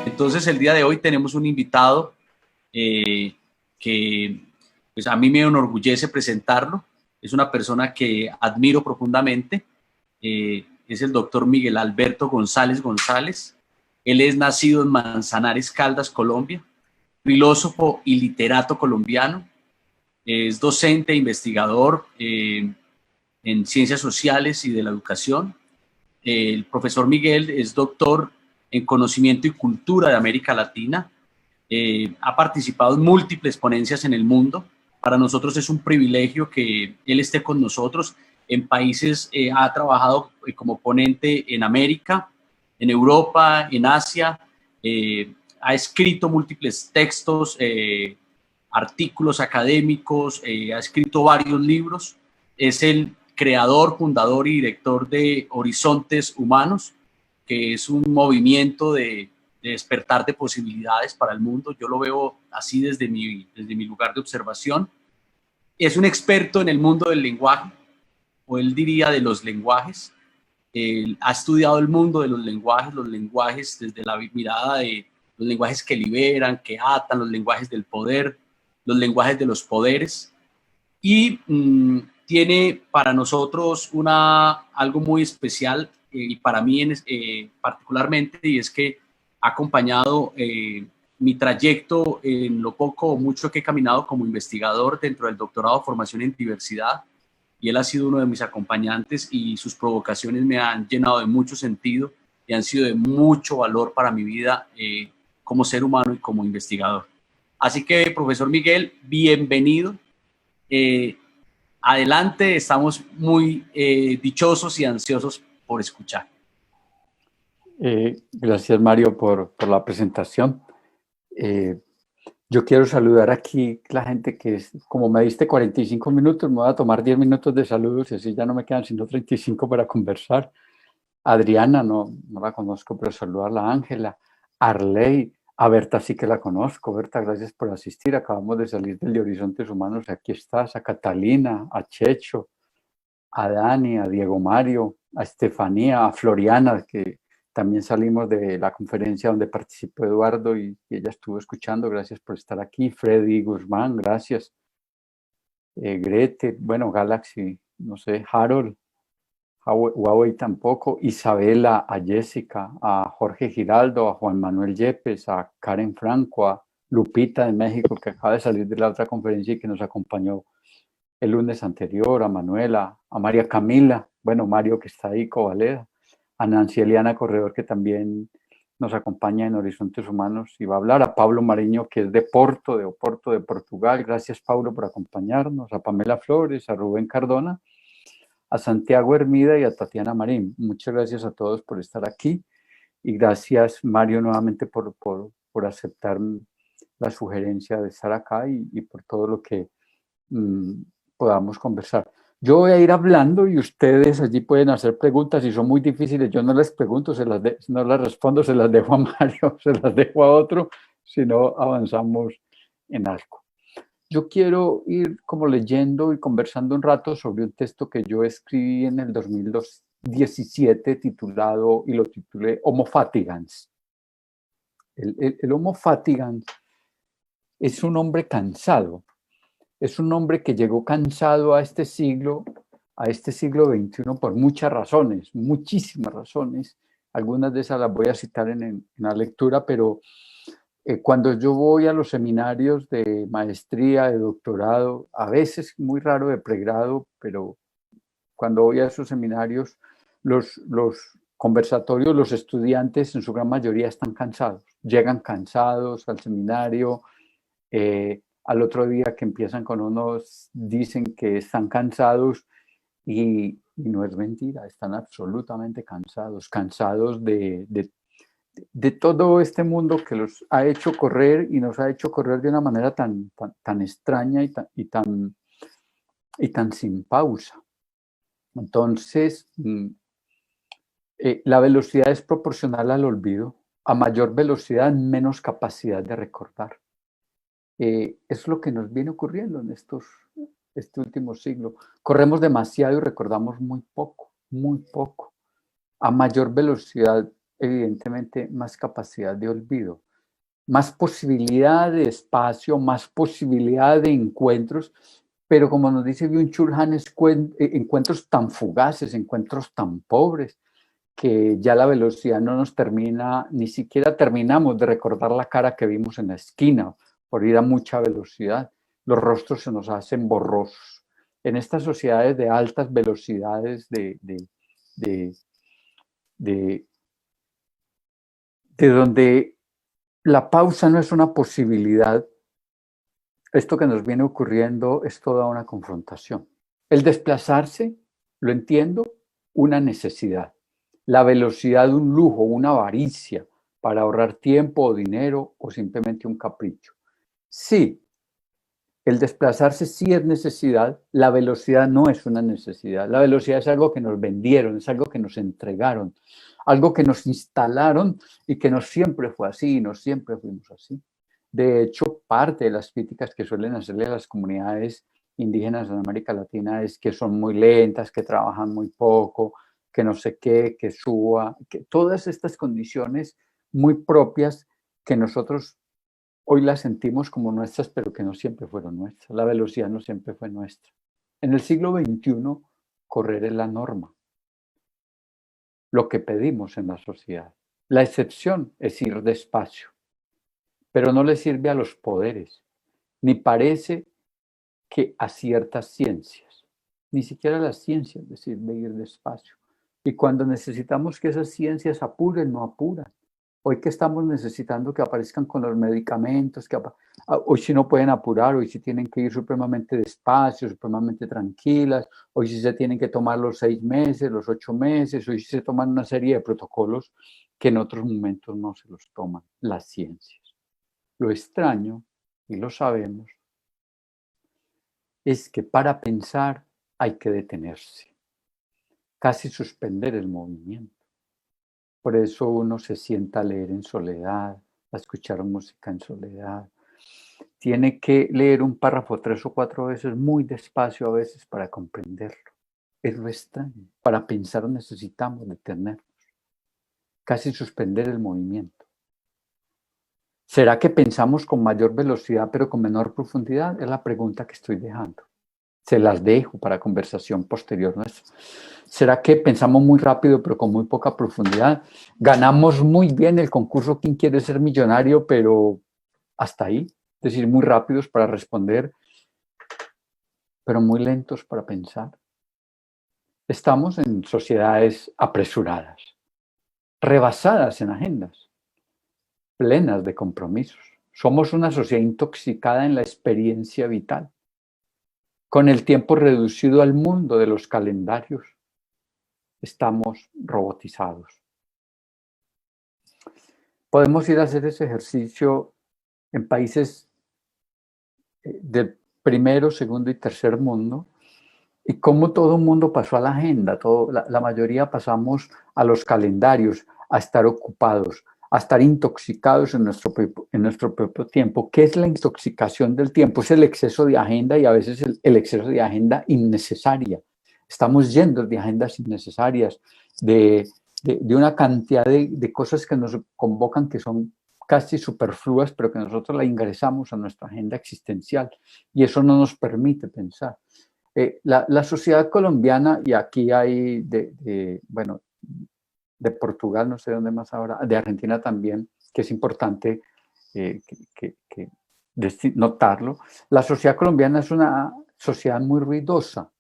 Entonces, el día de hoy tenemos un invitado que pues, a mí me enorgullece presentarlo. Es una persona que admiro profundamente. Es el doctor Miguel Alberto González González. Él es nacido en Manzanares, Caldas, Colombia, filósofo y literato colombiano. Es docente e investigador en ciencias sociales y de la educación. El profesor Miguel es doctor en conocimiento y cultura de América Latina. Ha participado en múltiples ponencias en el mundo. Para nosotros es un privilegio que él esté con nosotros. En países ha trabajado como ponente en América, en Europa, en Asia. Ha escrito múltiples textos, artículos académicos, ha escrito varios libros. Es el creador, fundador y director de Horizontes Humanos, que es un movimiento de despertar de posibilidades para el mundo. Yo lo veo así desde mi lugar de observación. Es un experto en el mundo del lenguaje, o él diría de los lenguajes. Él ha estudiado el mundo de los lenguajes desde la mirada de los lenguajes que liberan, que atan, los lenguajes del poder, los lenguajes de los poderes. Y tiene para nosotros algo muy especial y para mí particularmente, y es que ha acompañado mi trayecto en lo poco o mucho que he caminado como investigador dentro del doctorado de formación en diversidad, y él ha sido uno de mis acompañantes y sus provocaciones me han llenado de mucho sentido y han sido de mucho valor para mi vida como ser humano y como investigador. Así que, profesor Miguel, bienvenido. Eh, Adelante, estamos muy dichosos y ansiosos por escuchar. Gracias, Mario, por la presentación. Yo quiero saludar aquí la gente que es, como me diste 45 minutos, me voy a tomar 10 minutos de saludos y así ya no me quedan sino 35 para conversar. Adriana, no la conozco, pero saludarla. A Ángela, Arley, a Berta sí que la conozco. Berta, gracias por asistir. Acabamos de salir del de Horizontes Humanos, aquí estás. A Catalina, a Checho, a Dani, a Diego Mario, a Estefanía, a Floriana, que también salimos de la conferencia donde participó Eduardo y ella estuvo escuchando. Gracias por estar aquí. Freddy Guzmán, gracias. Grete, bueno, Galaxy, no sé, Harold, Huawei tampoco, Isabela, a Jessica, a Jorge Giraldo, a Juan Manuel Yepes, a Karen Franco, a Lupita de México, que acaba de salir de la otra conferencia y que nos acompañó el lunes anterior, a Manuela, a María Camila, bueno, Mario que está ahí, Covaleda, a Nancy Eliana Corredor, que también nos acompaña en Horizontes Humanos y va a hablar, a Pablo Mariño, que es de Oporto, de Portugal. Gracias, Pablo, por acompañarnos, a Pamela Flores, a Rubén Cardona, a Santiago Hermida y a Tatiana Marín. Muchas gracias a todos por estar aquí y gracias, Mario, nuevamente por aceptar la sugerencia de estar acá y por todo lo que podamos conversar. Yo voy a ir hablando y ustedes allí pueden hacer preguntas. Si son muy difíciles, yo no les pregunto, no las respondo, se las dejo a Mario, se las dejo a otro, si no avanzamos en algo. Yo quiero ir como leyendo y conversando un rato sobre un texto que yo escribí en el 2017 titulado, y lo titulé Homo Fatigans. El Homo Fatigans es un hombre cansado. Es un hombre que llegó cansado a este siglo XXI por muchas razones, muchísimas razones. Algunas de esas las voy a citar en la lectura, pero cuando yo voy a los seminarios de maestría, de doctorado, a veces muy raro de pregrado, pero cuando voy a esos seminarios, los conversatorios, los estudiantes en su gran mayoría están cansados, llegan cansados al seminario, al otro día que empiezan con unos, dicen que están cansados y no es mentira, están absolutamente cansados de todo este mundo que los ha hecho correr y nos ha hecho correr de una manera tan extraña y tan sin pausa. Entonces, la velocidad es proporcional al olvido. A mayor velocidad, menos capacidad de recordar. Es lo que nos viene ocurriendo en este último siglo. Corremos demasiado y recordamos muy poco, muy poco. A mayor velocidad evidentemente más capacidad de olvido, más posibilidad de espacio, más posibilidad de encuentros, pero como nos dice Byung-Chul Han, encuentros tan fugaces, encuentros tan pobres, que ya la velocidad no nos termina, ni siquiera terminamos de recordar la cara que vimos en la esquina por ir a mucha velocidad. Los rostros se nos hacen borrosos. En estas sociedades de altas velocidades, de donde la pausa no es una posibilidad, esto que nos viene ocurriendo es toda una confrontación. El desplazarse, lo entiendo, una necesidad. La velocidad, un lujo, una avaricia para ahorrar tiempo o dinero o simplemente un capricho. Sí, el desplazarse sí es necesidad, la velocidad no es una necesidad. La velocidad es algo que nos vendieron, es algo que nos entregaron, algo que nos instalaron y que no siempre fue así, no siempre fuimos así. De hecho, parte de las críticas que suelen hacerle a las comunidades indígenas en América Latina es que son muy lentas, que trabajan muy poco, que no sé qué, que suba, que todas estas condiciones muy propias que nosotros hoy las sentimos como nuestras, pero que no siempre fueron nuestras. La velocidad no siempre fue nuestra. En el siglo XXI, correr es la norma, lo que pedimos en la sociedad. La excepción es ir despacio, pero no le sirve a los poderes, ni parece que a ciertas ciencias. Ni siquiera a las ciencias les sirve ir despacio. Y cuando necesitamos que esas ciencias apuren, no apuran. Hoy que estamos necesitando que aparezcan con los medicamentos, hoy sí no pueden apurar, hoy sí tienen que ir supremamente despacio, supremamente tranquilas, hoy sí se tienen que tomar los 6 meses, los 8 meses, hoy sí se toman una serie de protocolos que en otros momentos no se los toman las ciencias. Lo extraño, y lo sabemos, es que para pensar hay que detenerse, casi suspender el movimiento. Por eso uno se sienta a leer en soledad, a escuchar música en soledad. Tiene que leer un párrafo 3 o 4 veces, muy despacio a veces, para comprenderlo. Es lo extraño. Para pensar necesitamos detenernos, casi suspender el movimiento. ¿Será que pensamos con mayor velocidad pero con menor profundidad? Es la pregunta que estoy dejando. Se las dejo para conversación posterior nuestra. ¿Será que pensamos muy rápido pero con muy poca profundidad? Ganamos muy bien el concurso ¿Quién quiere ser millonario? Pero hasta ahí. Es decir, muy rápidos para responder, pero muy lentos para pensar. Estamos en sociedades apresuradas, rebasadas en agendas, plenas de compromisos. Somos una sociedad intoxicada en la experiencia vital, con el tiempo reducido al mundo de los calendarios. Estamos robotizados. Podemos ir a hacer ese ejercicio en países del primero, segundo y tercer mundo, y cómo todo el mundo pasó a la agenda, la mayoría pasamos a los calendarios, a estar ocupados, a estar intoxicados en nuestro propio tiempo. ¿Qué es la intoxicación del tiempo? Es el exceso de agenda y a veces el exceso de agenda innecesaria. Estamos llenos de agendas innecesarias, de una cantidad de cosas que nos convocan que son casi superfluas, pero que nosotros la ingresamos a nuestra agenda existencial y eso no nos permite pensar. La sociedad colombiana, y aquí hay bueno, de Portugal, no sé dónde más ahora, de Argentina también, que es importante notarlo. La sociedad colombiana es una sociedad muy ruidosa.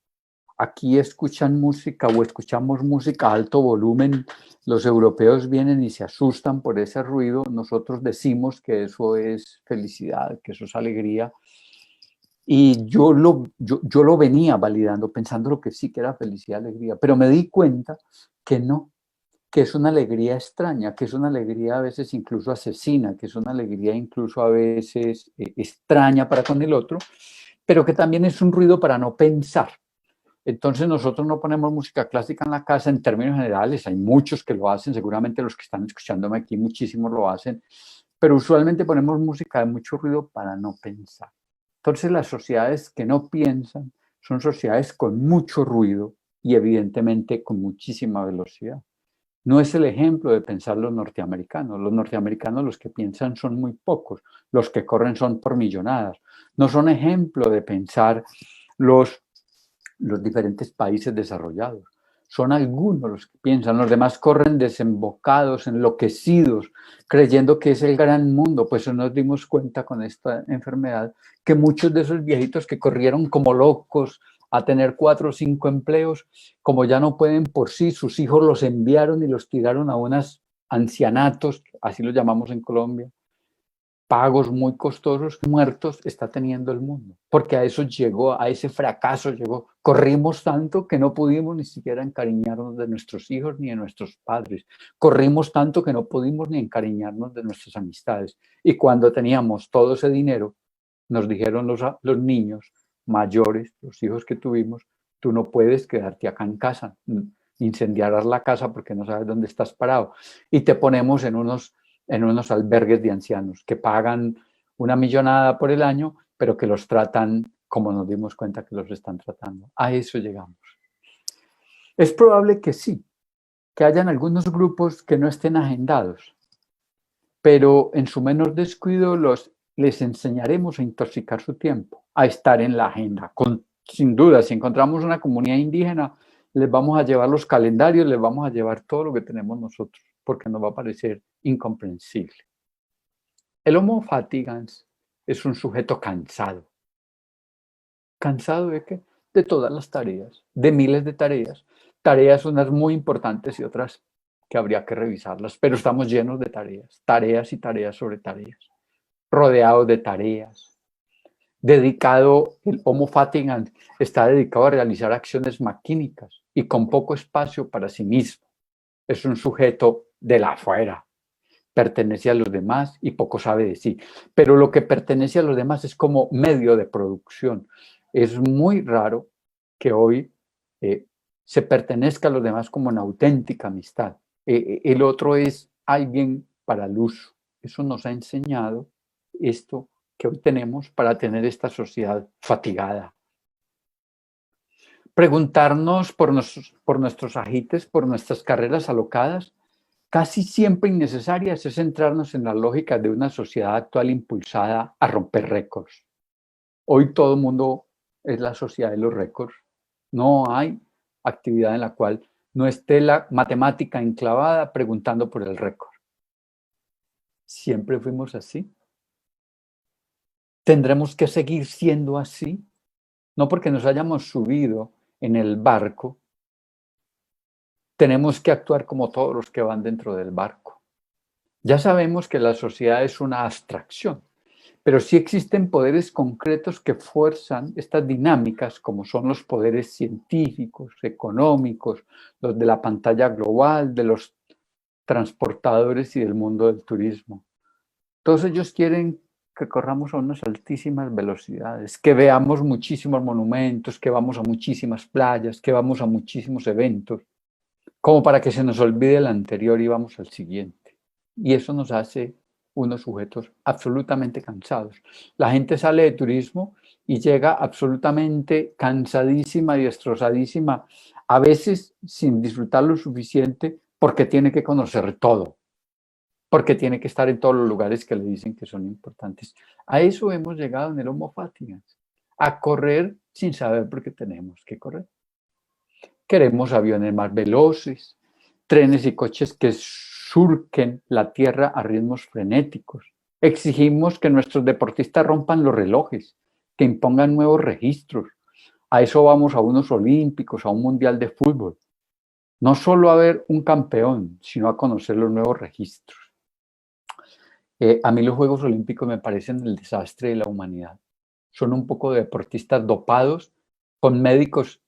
Aquí escuchan música o escuchamos música a alto volumen, los europeos vienen y se asustan por ese ruido, nosotros decimos que eso es felicidad, que eso es alegría, y yo lo venía validando, pensando lo que sí que era felicidad, alegría, pero me di cuenta que no, que es una alegría extraña, que es una alegría a veces incluso asesina, que es una alegría incluso a veces extraña para con el otro, pero que también es un ruido para no pensar. Entonces nosotros no ponemos música clásica en la casa en términos generales, hay muchos que lo hacen, seguramente los que están escuchándome aquí muchísimos lo hacen, pero usualmente ponemos música de mucho ruido para no pensar. Entonces las sociedades que no piensan son sociedades con mucho ruido y evidentemente con muchísima velocidad. No es el ejemplo de pensar los norteamericanos. Los norteamericanos, los que piensan son muy pocos, los que corren son por millonadas. No son ejemplo de pensar los diferentes países desarrollados. Son algunos los que piensan, los demás corren desembocados, enloquecidos, creyendo que es el gran mundo. Pues nos dimos cuenta con esta enfermedad que muchos de esos viejitos que corrieron como locos a tener 4 o 5 empleos, como ya no pueden por sí, sus hijos los enviaron y los tiraron a unos ancianatos, así los llamamos en Colombia, pagos muy costosos, muertos está teniendo el mundo, porque a eso llegó, a ese fracaso llegó. Corrimos tanto que no pudimos ni siquiera encariñarnos de nuestros hijos ni de nuestros padres. Corrimos tanto que no pudimos ni encariñarnos de nuestras amistades. Y cuando teníamos todo ese dinero, nos dijeron los niños mayores, los hijos que tuvimos, tú no puedes quedarte acá en casa, incendiarás la casa porque no sabes dónde estás parado. Y te ponemos en unos albergues de ancianos que pagan una millonada por el año, pero que los tratan como nos dimos cuenta que los están tratando. A eso llegamos. Es probable que sí, que hayan algunos grupos que no estén agendados, pero en su menor descuido les enseñaremos a intoxicar su tiempo, a estar en la agenda. Sin duda, si encontramos una comunidad indígena, les vamos a llevar los calendarios, les vamos a llevar todo lo que tenemos nosotros, porque nos va a parecer incomprensible. El Homo fatigans es un sujeto cansado. ¿Cansado de qué? De todas las tareas, de miles de tareas. Tareas unas muy importantes y otras que habría que revisarlas, pero estamos llenos de tareas y tareas sobre tareas, rodeados de tareas. El Homo fatigans está dedicado a realizar acciones maquínicas y con poco espacio para sí mismo. Es un sujeto de la afuera, pertenece a los demás y poco sabe de sí. Pero lo que pertenece a los demás es como medio de producción. Es muy raro que hoy se pertenezca a los demás como una auténtica amistad. El otro es alguien para el uso. Eso nos ha enseñado esto que hoy tenemos para tener esta sociedad fatigada. Preguntarnos por nuestros ajites, por nuestras carreras alocadas, casi siempre innecesarias, es centrarnos en la lógica de una sociedad actual impulsada a romper récords. Hoy todo el mundo es la sociedad de los récords. No hay actividad en la cual no esté la matemática enclavada preguntando por el récord. ¿Siempre fuimos así? ¿Tendremos que seguir siendo así? No porque nos hayamos subido en el barco, tenemos que actuar como todos los que van dentro del barco. Ya sabemos que la sociedad es una abstracción, pero sí existen poderes concretos que fuerzan estas dinámicas, como son los poderes científicos, económicos, los de la pantalla global, de los transportadores y del mundo del turismo. Todos ellos quieren que corramos a unas altísimas velocidades, que veamos muchísimos monumentos, que vamos a muchísimas playas, que vamos a muchísimos eventos, como para que se nos olvide el anterior y vamos al siguiente. Y eso nos hace unos sujetos absolutamente cansados. La gente sale de turismo y llega absolutamente cansadísima y destrozadísima, a veces sin disfrutar lo suficiente porque tiene que conocer todo, porque tiene que estar en todos los lugares que le dicen que son importantes. A eso hemos llegado en el Homo fatigans, a correr sin saber por qué tenemos que correr. Queremos aviones más veloces, trenes y coches que surquen la tierra a ritmos frenéticos. Exigimos que nuestros deportistas rompan los relojes, que impongan nuevos registros. A eso vamos, a unos olímpicos, a un mundial de fútbol. No solo a ver un campeón, sino a conocer los nuevos registros. A mí los Juegos Olímpicos me parecen el desastre de la humanidad. Son un poco de deportistas dopados, con médicos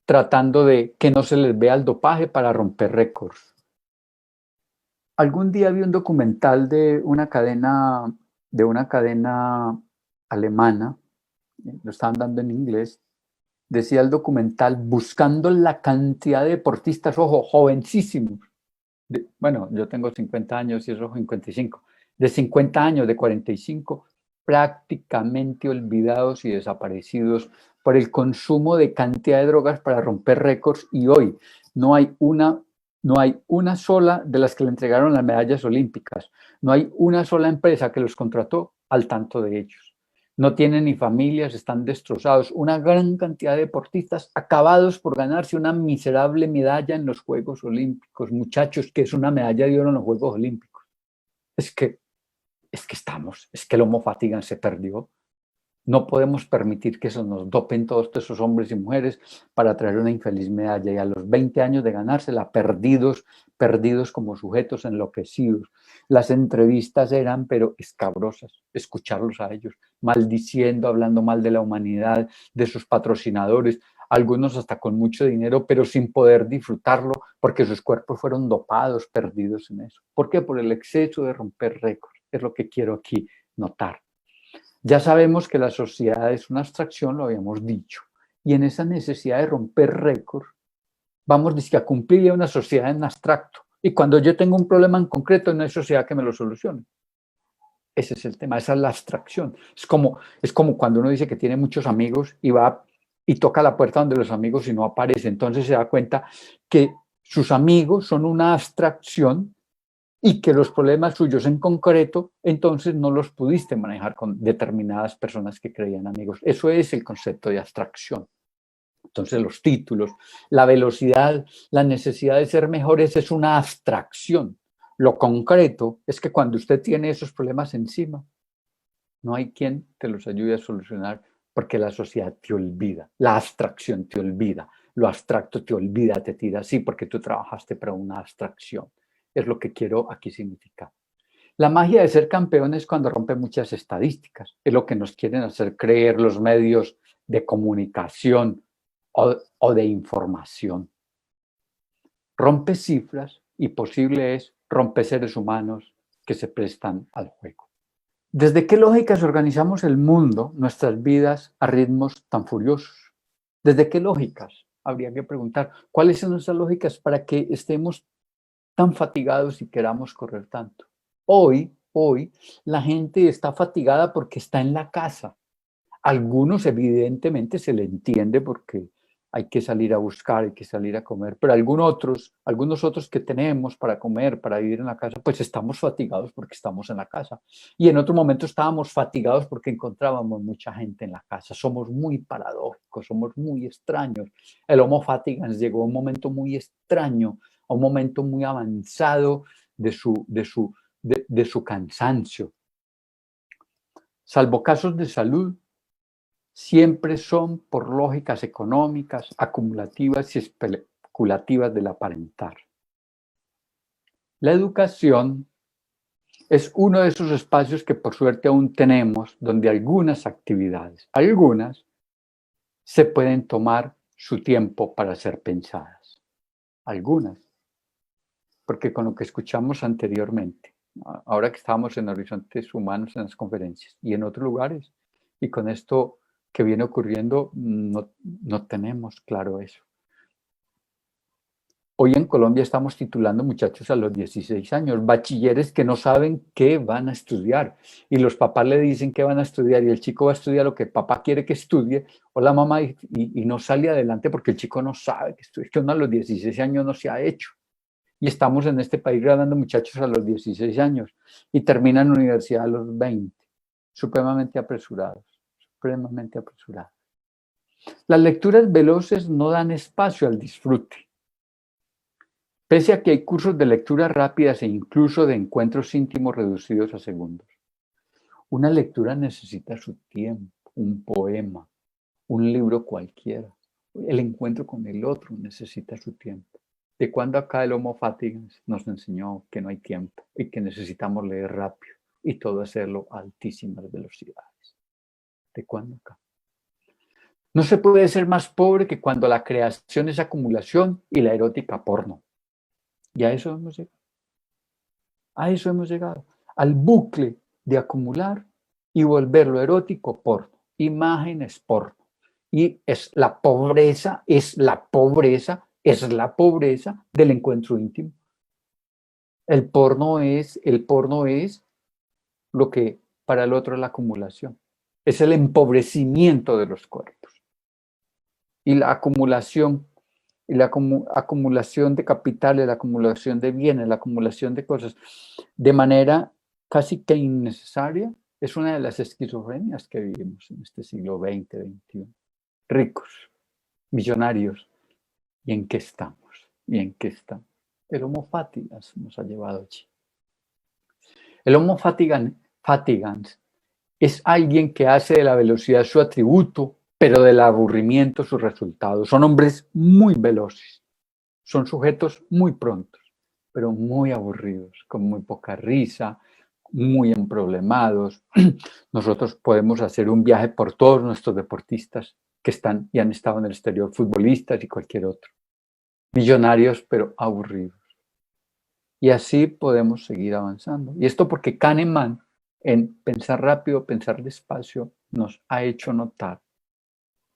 tratando de que no se les vea el dopaje para romper récords. Algún día vi un documental de una cadena alemana, lo estaban dando en inglés, decía el documental, buscando la cantidad de deportistas, ojo, jovencísimos. Bueno, yo tengo 50 años y eso 55. De 50 años, de 45, prácticamente olvidados y desaparecidos por el consumo de cantidad de drogas para romper récords, y hoy no hay una No hay una sola de las que le entregaron las medallas olímpicas. No hay una sola empresa que los contrató al tanto de ellos. No tienen ni familias, están destrozados. Una gran cantidad de deportistas acabados por ganarse una miserable medalla en los Juegos Olímpicos. Muchachos, que es una medalla de oro en los Juegos Olímpicos. Es que el Homo fatigans se perdió. No podemos permitir que eso nos dopen todos esos hombres y mujeres para traer una infeliz medalla y a los 20 años de ganársela, perdidos como sujetos enloquecidos. Las entrevistas eran, pero escabrosas, escucharlos a ellos, maldiciendo, hablando mal de la humanidad, de sus patrocinadores, algunos hasta con mucho dinero, pero sin poder disfrutarlo porque sus cuerpos fueron dopados, perdidos en eso. ¿Por qué? Por el exceso de romper récords. Es lo que quiero aquí notar. Ya sabemos que la sociedad es una abstracción, lo habíamos dicho, y en esa necesidad de romper récord, vamos a cumplir una sociedad en abstracto. Y cuando yo tengo un problema en concreto, no hay sociedad que me lo solucione. Ese es el tema, esa es la abstracción. Es como cuando uno dice que tiene muchos amigos y va y toca la puerta donde los amigos y no aparece. Entonces se da cuenta que sus amigos son una abstracción y que los problemas suyos en concreto, entonces no los pudiste manejar con determinadas personas que creían amigos. Eso es el concepto de abstracción. Entonces los títulos, la velocidad, la necesidad de ser mejores es una abstracción. Lo concreto es que cuando usted tiene esos problemas encima, no hay quien te los ayude a solucionar porque la sociedad te olvida, la abstracción te olvida, lo abstracto te olvida, te tira así porque tú trabajaste para una abstracción. Es lo que quiero aquí significar. La magia de ser campeón es cuando rompe muchas estadísticas. Es lo que nos quieren hacer creer los medios de comunicación o de información. Rompe cifras y posible es romper seres humanos que se prestan al juego. ¿Desde qué lógicas organizamos el mundo, nuestras vidas, a ritmos tan furiosos? ¿Desde qué lógicas? Habría que preguntar, ¿cuáles son nuestras lógicas para que estemos tan fatigados y queramos correr tanto? Hoy, la gente está fatigada porque está en la casa. Algunos evidentemente se le entiende porque hay que salir a buscar, hay que salir a comer, pero algunos otros que tenemos para comer, para vivir en la casa, pues estamos fatigados porque estamos en la casa. Y en otro momento estábamos fatigados porque encontrábamos mucha gente en la casa. Somos muy paradójicos, somos muy extraños. El Homo fatigans llegó a un momento muy extraño, a un momento muy avanzado de su cansancio. Salvo casos de salud, siempre son por lógicas económicas, acumulativas y especulativas del aparentar. La educación es uno de esos espacios que por suerte aún tenemos, donde algunas actividades, se pueden tomar su tiempo para ser pensadas. Algunas. Porque con lo que escuchamos anteriormente, ahora que estábamos en Horizontes Humanos en las conferencias y en otros lugares, y con esto que viene ocurriendo, no tenemos claro eso. Hoy en Colombia estamos titulando muchachos a los 16 años, bachilleres que no saben qué van a estudiar. Y los papás le dicen qué van a estudiar y el chico va a estudiar lo que el papá quiere que estudie o la mamá y no sale adelante porque el chico no sabe que estudia. Es que uno a los 16 años no se ha hecho. Y estamos en este país graduando muchachos a los 16 años y terminan la universidad a los 20. Supremamente apresurados, supremamente apresurados. Las lecturas veloces no dan espacio al disfrute. Pese a que hay cursos de lectura rápidas e incluso de encuentros íntimos reducidos a segundos. Una lectura necesita su tiempo, un poema, un libro cualquiera. El encuentro con el otro necesita su tiempo. ¿De cuándo acá el Homo fatigans nos enseñó que no hay tiempo y que necesitamos leer rápido y todo hacerlo a altísimas velocidades? ¿De cuándo acá? No se puede ser más pobre que cuando la creación es acumulación y la erótica porno. Y a eso hemos llegado. A eso hemos llegado. Al bucle de acumular y volverlo erótico porno. Imágenes porno. Y es la pobreza del encuentro íntimo. El porno es lo que para el otro es la acumulación. Es el empobrecimiento de los cuerpos. Y la acumulación y la acumulación de capitales, la acumulación de bienes, la acumulación de cosas de manera casi que innecesaria, es una de las esquizofrenias que vivimos en este siglo XX, XXI. Ricos, millonarios, ¿y en qué estamos? ¿Y en qué estamos? El Homo fatigans nos ha llevado allí. El Homo fatigans es alguien que hace de la velocidad su atributo, pero del aburrimiento su resultado. Son hombres muy veloces, son sujetos muy prontos, pero muy aburridos, con muy poca risa, muy emproblemados. Nosotros podemos hacer un viaje por todos nuestros deportistas que están y han estado en el exterior, futbolistas y cualquier otro. Millonarios, pero aburridos. Y así podemos seguir avanzando. Y esto porque Kahneman, en Pensar rápido, pensar despacio, nos ha hecho notar.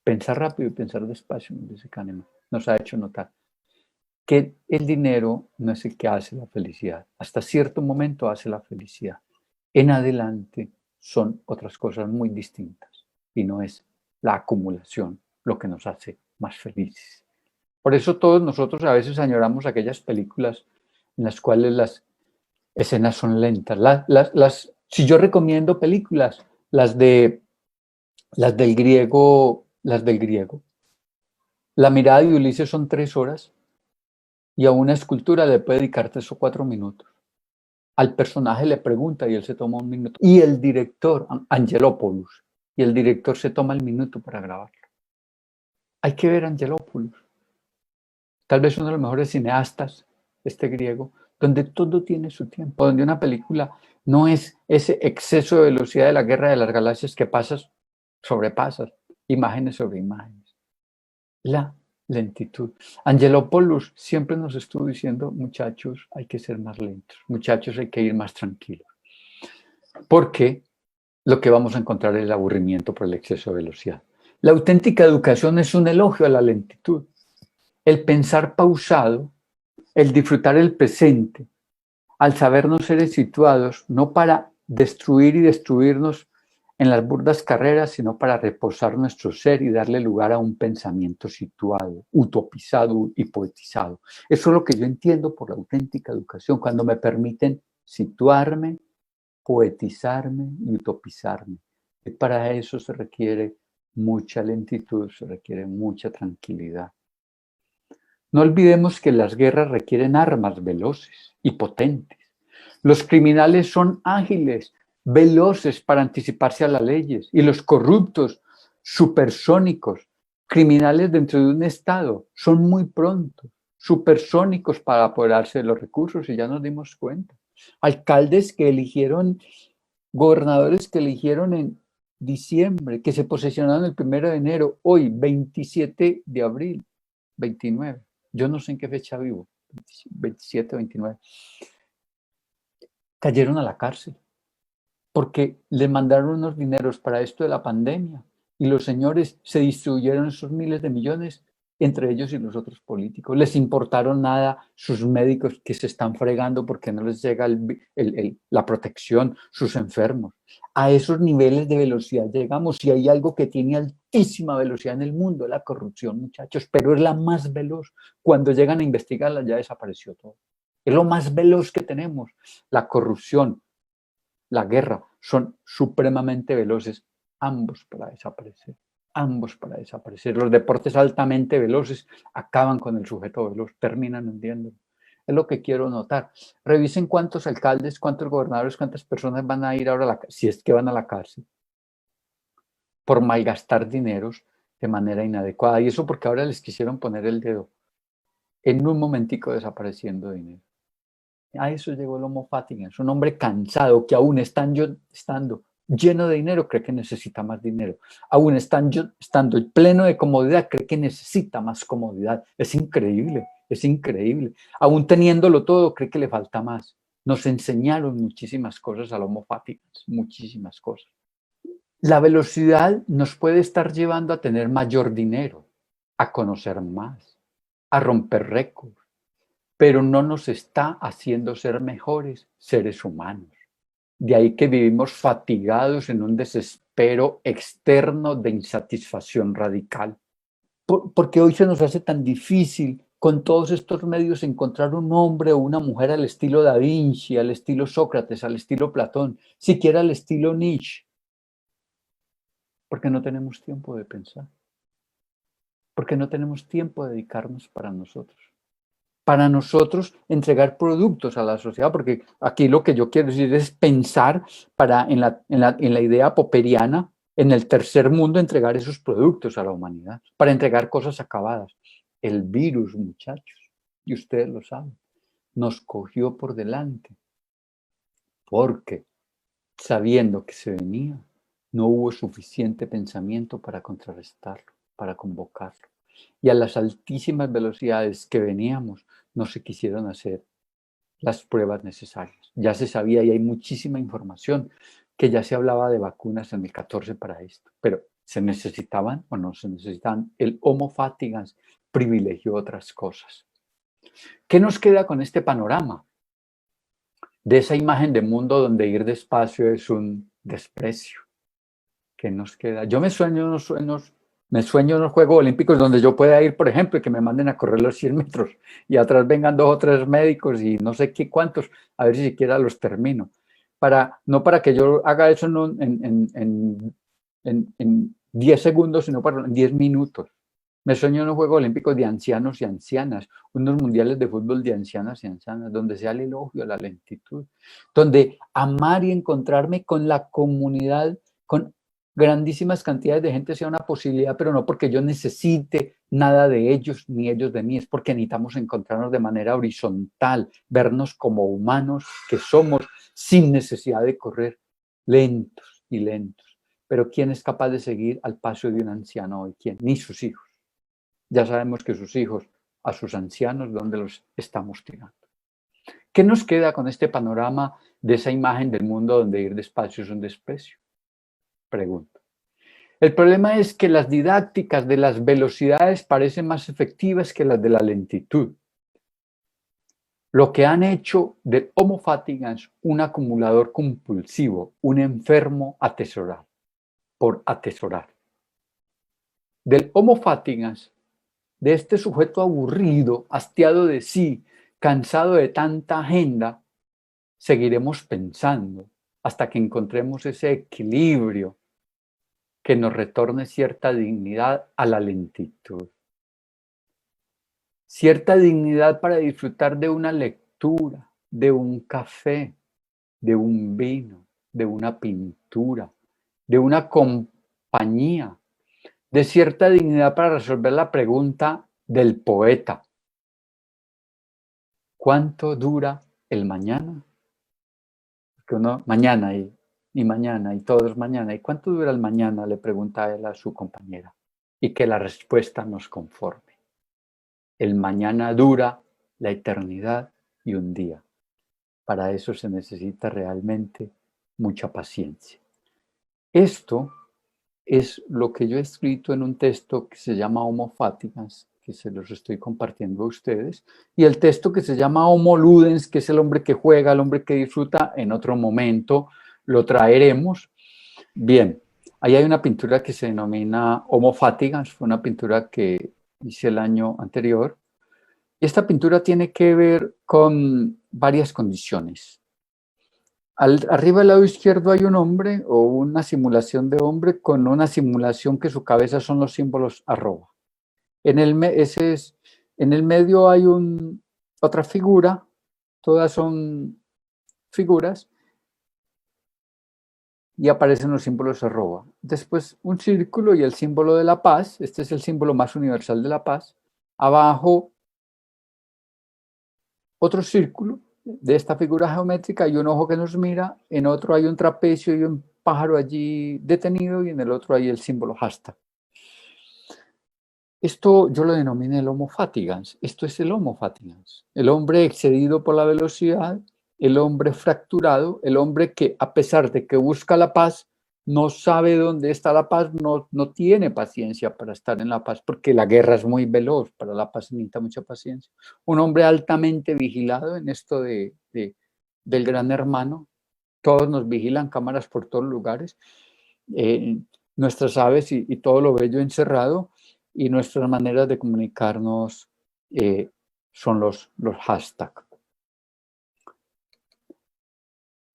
Pensar rápido y pensar despacio, nos dice Kahneman, nos ha hecho notar que el dinero no es el que hace la felicidad. Hasta cierto momento hace la felicidad. En adelante son otras cosas muy distintas y no es la acumulación lo que nos hace más felices. Por eso todos nosotros a veces añoramos aquellas películas en las cuales las escenas son lentas. Si yo recomiendo películas, las del griego, La mirada de Ulises son 3 horas y a una escultura le puede dedicar 3 o 4 minutos. Al personaje le pregunta y él se toma 1 minuto. Y el director, Angelopoulos, y el director se toma el minuto para grabarlo. Hay que ver Angelopoulos. Tal vez uno de los mejores cineastas, este griego, donde todo tiene su tiempo, donde una película no es ese exceso de velocidad de la guerra de las galaxias que sobrepasas, imágenes sobre imágenes. La lentitud. Angelopoulos siempre nos estuvo diciendo, muchachos, hay que ser más lentos, muchachos, hay que ir más tranquilos. Porque lo que vamos a encontrar es el aburrimiento por el exceso de velocidad. La auténtica educación es un elogio a la lentitud. El pensar pausado, el disfrutar el presente, al sabernos seres situados, no para destruir y destruirnos en las burdas carreras, sino para reposar nuestro ser y darle lugar a un pensamiento situado, utopizado y poetizado. Eso es lo que yo entiendo por la auténtica educación, cuando me permiten situarme, poetizarme y utopizarme. Y para eso se requiere mucha lentitud, se requiere mucha tranquilidad. No olvidemos que las guerras requieren armas veloces y potentes. Los criminales son ágiles, veloces para anticiparse a las leyes, y los corruptos, supersónicos, criminales dentro de un Estado, son muy prontos, supersónicos para apoderarse de los recursos, y ya nos dimos cuenta. Alcaldes que eligieron, gobernadores que eligieron en diciembre, que se posesionaron el 1 de enero, hoy 27 de abril, 29. Yo no sé en qué fecha vivo, 27, 29. Cayeron a la cárcel porque le mandaron unos dineros para esto de la pandemia y los señores se distribuyeron esos miles de millones entre ellos y los otros políticos. Les importaron nada sus médicos que se están fregando porque no les llega la protección, sus enfermos. A esos niveles de velocidad llegamos. Si hay algo que tiene altísima velocidad en el mundo, es la corrupción, muchachos, pero es la más veloz. Cuando llegan a investigarla ya desapareció todo. Es lo más veloz que tenemos. La corrupción, la guerra, son supremamente veloces, ambos para desaparecer. Ambos para desaparecer. Los deportes altamente veloces acaban con el sujeto veloz, terminan hundiéndolo. Es lo que quiero notar. Revisen cuántos alcaldes, cuántos gobernadores, cuántas personas van a ir ahora a la cárcel, si es que van a la cárcel, por malgastar dineros de manera inadecuada. Y eso porque ahora les quisieron poner el dedo. En un momentico desapareciendo dinero. A eso llegó el Homo fatigans, un hombre cansado que aún estando lleno de dinero cree que necesita más dinero. Aún estando pleno de comodidad cree que necesita más comodidad. Es increíble, es increíble. Aún teniéndolo todo cree que le falta más. Nos enseñaron muchísimas cosas al Homo fatigans, muchísimas cosas. La velocidad nos puede estar llevando a tener mayor dinero, a conocer más, a romper récords, pero no nos está haciendo ser mejores seres humanos. De ahí que vivimos fatigados en un desespero externo de insatisfacción radical. porque hoy se nos hace tan difícil con todos estos medios encontrar un hombre o una mujer al estilo Da Vinci, al estilo Sócrates, al estilo Platón, siquiera al estilo Nietzsche, porque no tenemos tiempo de pensar, porque no tenemos tiempo de dedicarnos para nosotros entregar productos a la sociedad, porque aquí lo que yo quiero decir es pensar para en la idea popperiana, en el tercer mundo, entregar esos productos a la humanidad, para entregar cosas acabadas. El virus, muchachos, y ustedes lo saben, nos cogió por delante, porque sabiendo que se venía, no hubo suficiente pensamiento para contrarrestarlo, para convocarlo. Y a las altísimas velocidades que veníamos, no se quisieron hacer las pruebas necesarias. Ya se sabía y hay muchísima información que ya se hablaba de vacunas en el 14 para esto, pero ¿se necesitaban o no se necesitaban? El Homo fatigans privilegió otras cosas. ¿Qué nos queda con este panorama? De esa imagen de mundo donde ir despacio es un desprecio. ¿Qué nos queda? Yo me sueño unos Juegos Olímpicos donde yo pueda ir, por ejemplo, y que me manden a correr los 100 metros y atrás vengan 2 o 3 médicos y no sé qué cuántos, a ver si siquiera los termino. No para que yo haga eso en 10 segundos, sino en 10 minutos. Me sueño unos Juegos Olímpicos de ancianos y ancianas, unos mundiales de fútbol de ancianas y ancianas, donde sea el elogio a la lentitud, donde amar y encontrarme con la comunidad, con grandísimas cantidades de gente sea una posibilidad, pero no porque yo necesite nada de ellos ni ellos de mí, es porque necesitamos encontrarnos de manera horizontal, vernos como humanos que somos sin necesidad de correr lentos y lentos. Pero ¿quién es capaz de seguir al paso de un anciano hoy? ¿Quién? Ni sus hijos. Ya sabemos que sus hijos, a sus ancianos, ¿dónde los estamos tirando? ¿Qué nos queda con este panorama de esa imagen del mundo donde ir despacio es un desprecio? Pregunto. El problema es que las didácticas de las velocidades parecen más efectivas que las de la lentitud. Lo que han hecho del Homo fatigans un acumulador compulsivo, un enfermo atesorar, por atesorar. Del Homo fatigans, de este sujeto aburrido, hastiado de sí, cansado de tanta agenda, seguiremos pensando hasta que encontremos ese equilibrio que nos retorne cierta dignidad a la lentitud. Cierta dignidad para disfrutar de una lectura, de un café, de un vino, de una pintura, de una compañía, de cierta dignidad para resolver la pregunta del poeta. ¿Cuánto dura el mañana? Porque uno, mañana y mañana y todos mañana. ¿Y cuánto dura el mañana? Le pregunta él a su compañera. Y que la respuesta nos conforme. El mañana dura la eternidad y un día. Para eso se necesita realmente mucha paciencia. Esto es lo que yo he escrito en un texto que se llama Homo fatigans, que se los estoy compartiendo a ustedes, y el texto que se llama Homo ludens, que es el hombre que juega, el hombre que disfruta, en otro momento lo traeremos. Bien, ahí hay una pintura que se denomina Homo fatigans, fue una pintura que hice el año anterior. Esta pintura tiene que ver con varias condiciones. Arriba del lado izquierdo hay un hombre o una simulación de hombre con una simulación que su cabeza son los símbolos arroba. En el medio hay otra figura, todas son figuras, y aparecen los símbolos arroba. Después un círculo y el símbolo de la paz, este es el símbolo más universal de la paz. Abajo otro círculo de esta figura geométrica y un ojo que nos mira, en otro hay un trapecio y un pájaro allí detenido y en el otro hay el símbolo hashtag. Esto yo lo denominé el Homo fatigans. Esto es el Homo fatigans. El hombre excedido por la velocidad, el hombre fracturado, el hombre que a pesar de que busca la paz, no sabe dónde está la paz, no tiene paciencia para estar en la paz, porque la guerra es muy veloz, para la paz necesita mucha paciencia. Un hombre altamente vigilado en esto del gran hermano. Todos nos vigilan, cámaras por todos lugares, nuestras aves y todo lo bello encerrado. y nuestras maneras de comunicarnos son los hashtags.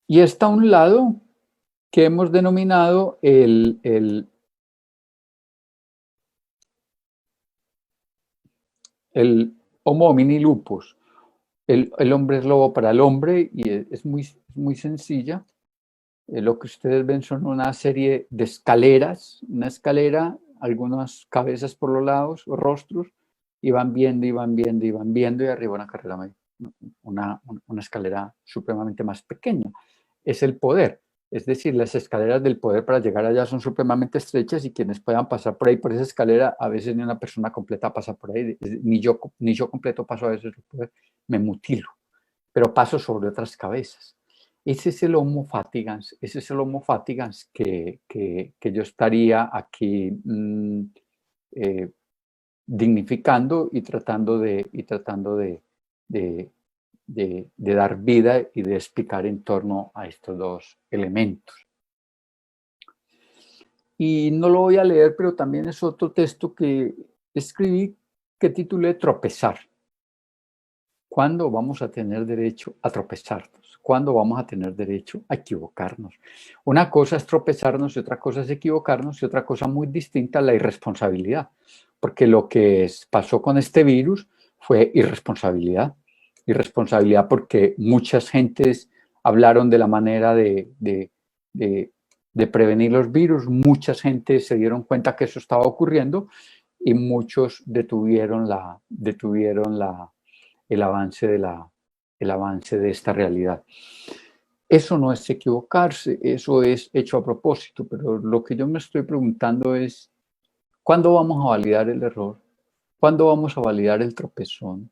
Y está un lado que hemos denominado el Homo homini lupus. El hombre es lobo para el hombre, y es muy sencilla. Lo que ustedes ven son una serie de escaleras, una escalera, algunas cabezas por los lados, o rostros, y van viendo, y van viendo, y van viendo, y arriba una escalera supremamente más pequeña. Es el poder. Es decir, las escaleras del poder para llegar allá son supremamente estrechas, y quienes puedan pasar por ahí, por esa escalera, a veces ni una persona completa pasa por ahí, ni yo completo paso a veces, me mutilo, pero paso sobre otras cabezas. Ese es el Homo fatigans, que yo estaría aquí dignificando y tratando de dar vida y de explicar en torno a estos dos elementos. Y no lo voy a leer, pero también es otro texto que escribí que titulé Tropezar. ¿Cuándo vamos a tener derecho a tropezarnos? ¿Cuándo vamos a tener derecho a equivocarnos? Una cosa es tropezarnos y otra cosa es equivocarnos, y otra cosa muy distinta, la irresponsabilidad. Porque lo que pasó con este virus fue irresponsabilidad. Irresponsabilidad porque muchas gentes hablaron de la manera de prevenir los virus, muchas gentes se dieron cuenta que eso estaba ocurriendo, y muchos detuvieron el avance de esta realidad. Eso no es equivocarse, eso es hecho a propósito, pero lo que yo me estoy preguntando es, ¿cuándo vamos a validar el error? ¿Cuándo vamos a validar el tropezón?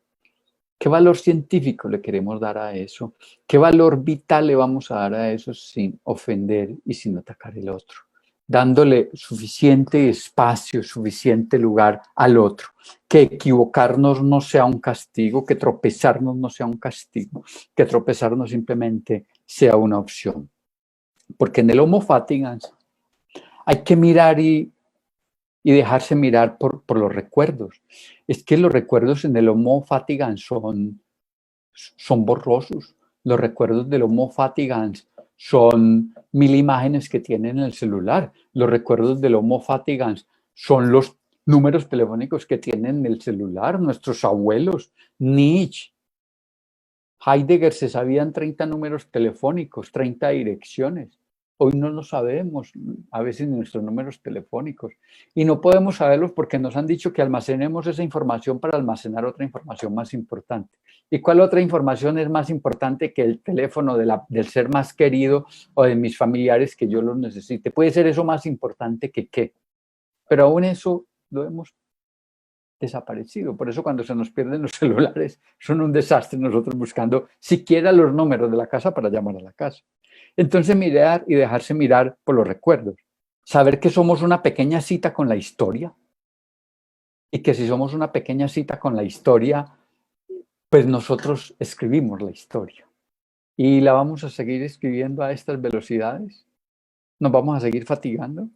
¿Qué valor científico le queremos dar a eso? ¿Qué valor vital le vamos a dar a eso sin ofender y sin atacar el otro? Dándole suficiente espacio, suficiente lugar al otro. Que equivocarnos no sea un castigo, que tropezarnos no sea un castigo, que tropezarnos simplemente sea una opción. Porque en el Homo fatigans hay que mirar y dejarse mirar por los recuerdos. Es que los recuerdos en el Homo fatigans son borrosos. Los recuerdos del Homo fatigans son 1000 imágenes que tienen en el celular. Los recuerdos del Homo fatigans son los números telefónicos que tienen en el celular. Nuestros abuelos, Nietzsche, Heidegger, se sabían 30 números telefónicos, 30 direcciones. Hoy no lo sabemos, a veces, nuestros números telefónicos. Y no podemos saberlos porque nos han dicho que almacenemos esa información para almacenar otra información más importante. ¿Y cuál otra información es más importante que el teléfono del ser más querido o de mis familiares que yo los necesite? Puede ser eso más importante que qué. Pero aún eso lo hemos desaparecido. Por eso cuando se nos pierden los celulares son un desastre, nosotros buscando siquiera los números de la casa para llamar a la casa. Entonces, mirar y dejarse mirar por los recuerdos. Saber que somos una pequeña cita con la historia, y que si somos una pequeña cita con la historia, pues nosotros escribimos la historia. Y la vamos a seguir escribiendo a estas velocidades. Nos vamos a seguir fatigando.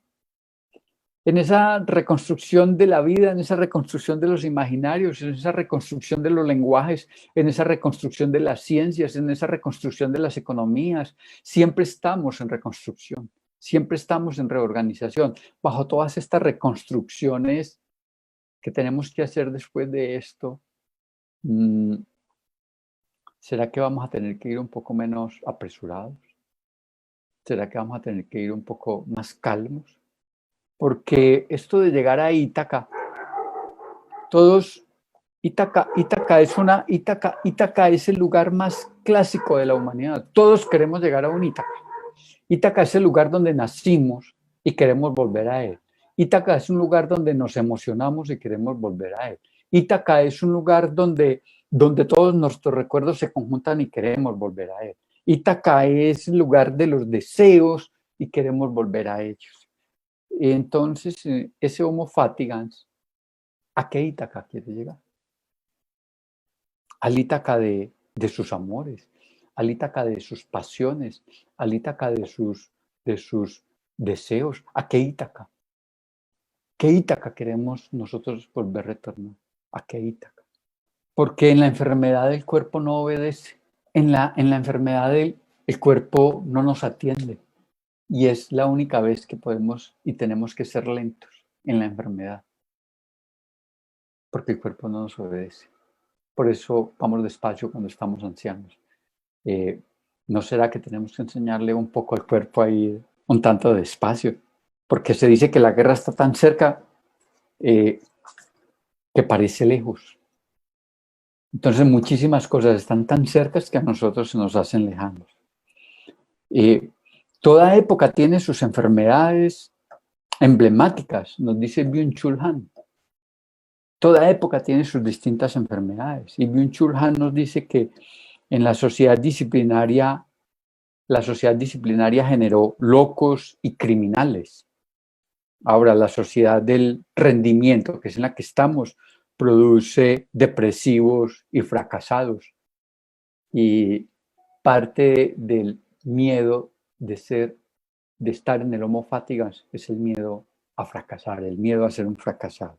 En esa reconstrucción de la vida, en esa reconstrucción de los imaginarios, en esa reconstrucción de los lenguajes, en esa reconstrucción de las ciencias, en esa reconstrucción de las economías, siempre estamos en reconstrucción, siempre estamos en reorganización. Bajo todas estas reconstrucciones que tenemos que hacer después de esto, ¿será que vamos a tener que ir un poco menos apresurados? ¿Será que vamos a tener que ir un poco más calmos? Porque esto de llegar a Ítaca, Ítaca es el lugar más clásico de la humanidad. Todos queremos llegar a un Ítaca. Ítaca es el lugar donde nacimos y queremos volver a él. Ítaca es un lugar donde nos emocionamos y queremos volver a él. Ítaca es un lugar donde todos nuestros recuerdos se conjuntan y queremos volver a él. Ítaca es el lugar de los deseos y queremos volver a ellos. Entonces, ese Homo fatigans, ¿a qué Ítaca quiere llegar? Al Ítaca de sus amores, al Ítaca de sus pasiones, al Ítaca de sus deseos. ¿A qué Ítaca? qué Ítaca queremos nosotros volver a retornar? ¿A qué Ítaca? Porque en la enfermedad el cuerpo no obedece. En la enfermedad el cuerpo no nos atiende. Y es la única vez que podemos y tenemos que ser lentos en la enfermedad. Porque el cuerpo no nos obedece. Por eso vamos despacio cuando estamos ancianos. ¿No será que tenemos que enseñarle un poco al cuerpo a ir un tanto despacio? Porque se dice que la guerra está tan cerca que parece lejos. Entonces muchísimas cosas están tan cercas que a nosotros se nos hacen lejanos. Toda época tiene sus enfermedades emblemáticas, nos dice Byung-Chul Han. Toda época tiene sus distintas enfermedades. Y Byung-Chul Han nos dice que en la sociedad disciplinaria generó locos y criminales. Ahora, la sociedad del rendimiento, que es en la que estamos, produce depresivos y fracasados. Y parte del miedo de estar en el Homo fatigans es el miedo a fracasar, el miedo a ser un fracasado.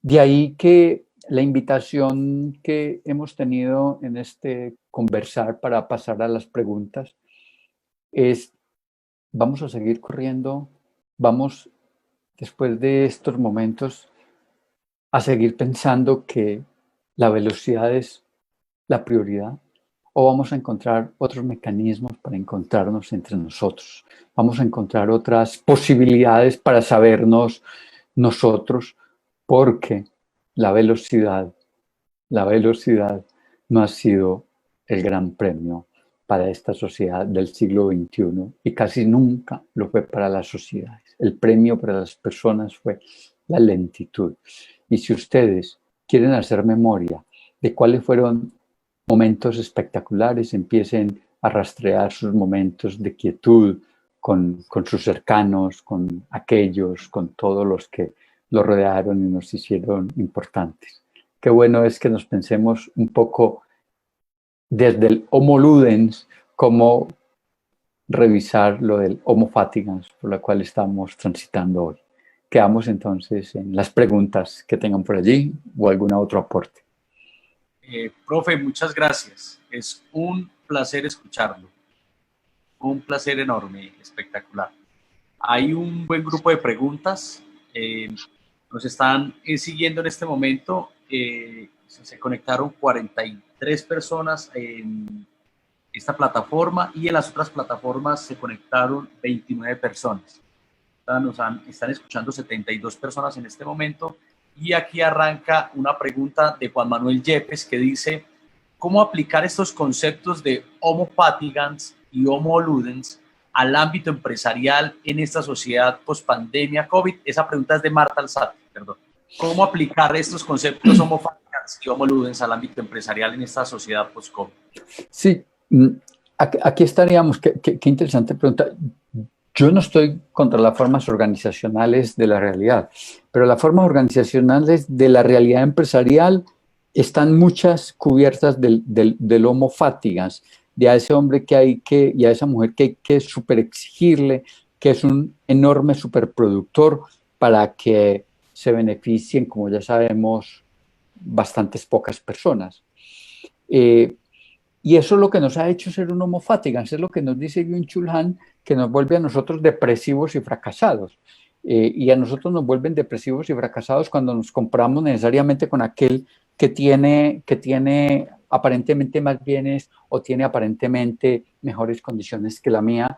De ahí que la invitación que hemos tenido en este conversar para pasar a las preguntas es, vamos a seguir corriendo, vamos después de estos momentos a seguir pensando que la velocidad es la prioridad, o vamos a encontrar otros mecanismos para encontrarnos entre nosotros, vamos a encontrar otras posibilidades para sabernos nosotros, porque la velocidad no ha sido el gran premio para esta sociedad del siglo XXI y casi nunca lo fue para las sociedades. El premio para las personas fue la lentitud. Y si ustedes quieren hacer memoria de cuáles fueron momentos espectaculares, empiecen a rastrear sus momentos de quietud con sus cercanos, con aquellos, con todos los que los rodearon y nos hicieron importantes. Qué bueno es que nos pensemos un poco desde el Homo Ludens, cómo revisar lo del Homo fatigans, por la cual estamos transitando hoy. Quedamos entonces en las preguntas que tengan por allí o algún otro aporte. Profe, muchas gracias. Es un placer escucharlo. Un placer enorme, espectacular. Hay un buen grupo de preguntas. Nos están siguiendo en este momento. Se conectaron 43 personas en esta plataforma y en las otras plataformas se conectaron 29 personas. Están escuchando 72 personas en este momento. Y aquí arranca una pregunta de Juan Manuel Yepes que dice, ¿cómo aplicar estos conceptos de Homo fatigans y Homo ludens al ámbito empresarial en esta sociedad post-pandemia COVID? Esa pregunta es de Marta Alzate, perdón. ¿Cómo aplicar estos conceptos Homo fatigans y Homo ludens al ámbito empresarial en esta sociedad post-COVID? Sí, aquí estaríamos. Qué interesante pregunta. Yo no estoy contra las formas organizacionales de la realidad, pero las formas organizacionales de la realidad empresarial están muchas cubiertas del Homo fatigans, de a ese hombre y a esa mujer que hay que super exigirle, que es un enorme superproductor para que se beneficien, como ya sabemos, bastantes pocas personas. Y eso es lo que nos ha hecho ser un Homo fatigans, es lo que nos dice Byung-Chul Han, que nos vuelve a nosotros depresivos y fracasados. Y a nosotros nos vuelven depresivos y fracasados cuando nos compramos necesariamente con aquel que tiene aparentemente más bienes o tiene aparentemente mejores condiciones que la mía,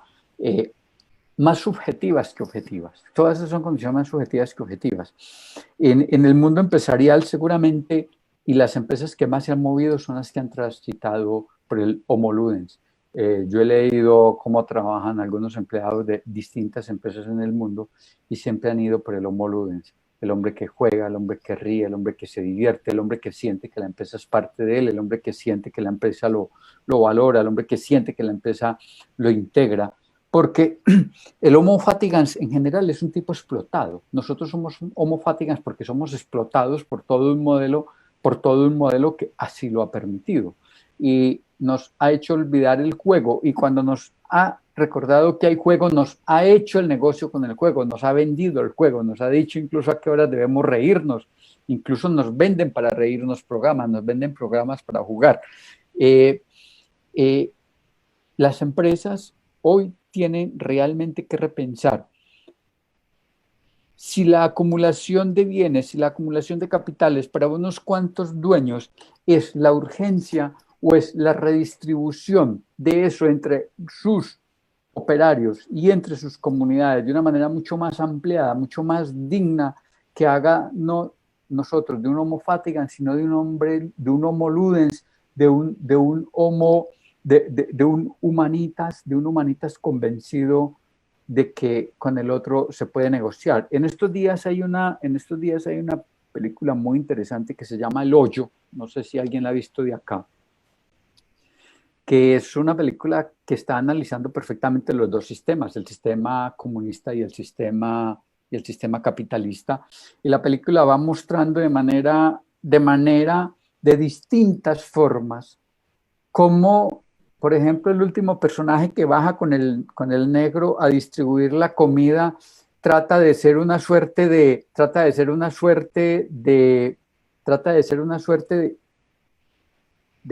más subjetivas que objetivas. Todas esas son condiciones más subjetivas que objetivas. En el mundo empresarial seguramente, y las empresas que más se han movido son las que han transitado por el Homo ludens. Yo he leído cómo trabajan algunos empleados de distintas empresas en el mundo y siempre han ido por el Homo ludens. El hombre que juega, el hombre que ríe, el hombre que se divierte, el hombre que siente que la empresa es parte de él, el hombre que siente que la empresa lo valora, el hombre que siente que la empresa lo integra. Porque el Homo fatigans en general es un tipo explotado. Nosotros somos Homo fatigans porque somos explotados por todo un modelo que así lo ha permitido. Y nos ha hecho olvidar el juego, y cuando nos ha recordado que hay juego, nos ha hecho el negocio con el juego, nos ha vendido el juego, nos ha dicho incluso a qué horas debemos reírnos, incluso nos venden para reírnos programas, nos venden programas para jugar. Las empresas hoy tienen realmente que repensar si la acumulación de bienes, si la acumulación de capitales para unos cuantos dueños es la urgencia o es la redistribución de eso entre sus operarios y entre sus comunidades de una manera mucho más ampliada, mucho más digna, que haga no nosotros de un homo fatigans, sino de un hombre, de un homo ludens, de un homo, de un humanitas convencido de que con el otro se puede negociar. En estos días hay una película muy interesante que se llama El Hoyo, no sé si alguien la ha visto de acá, que es una película que está analizando perfectamente los dos sistemas, el sistema comunista y el sistema capitalista. Y la película va mostrando de distintas formas cómo, por ejemplo, el último personaje que baja con el negro a distribuir la comida trata de ser una suerte de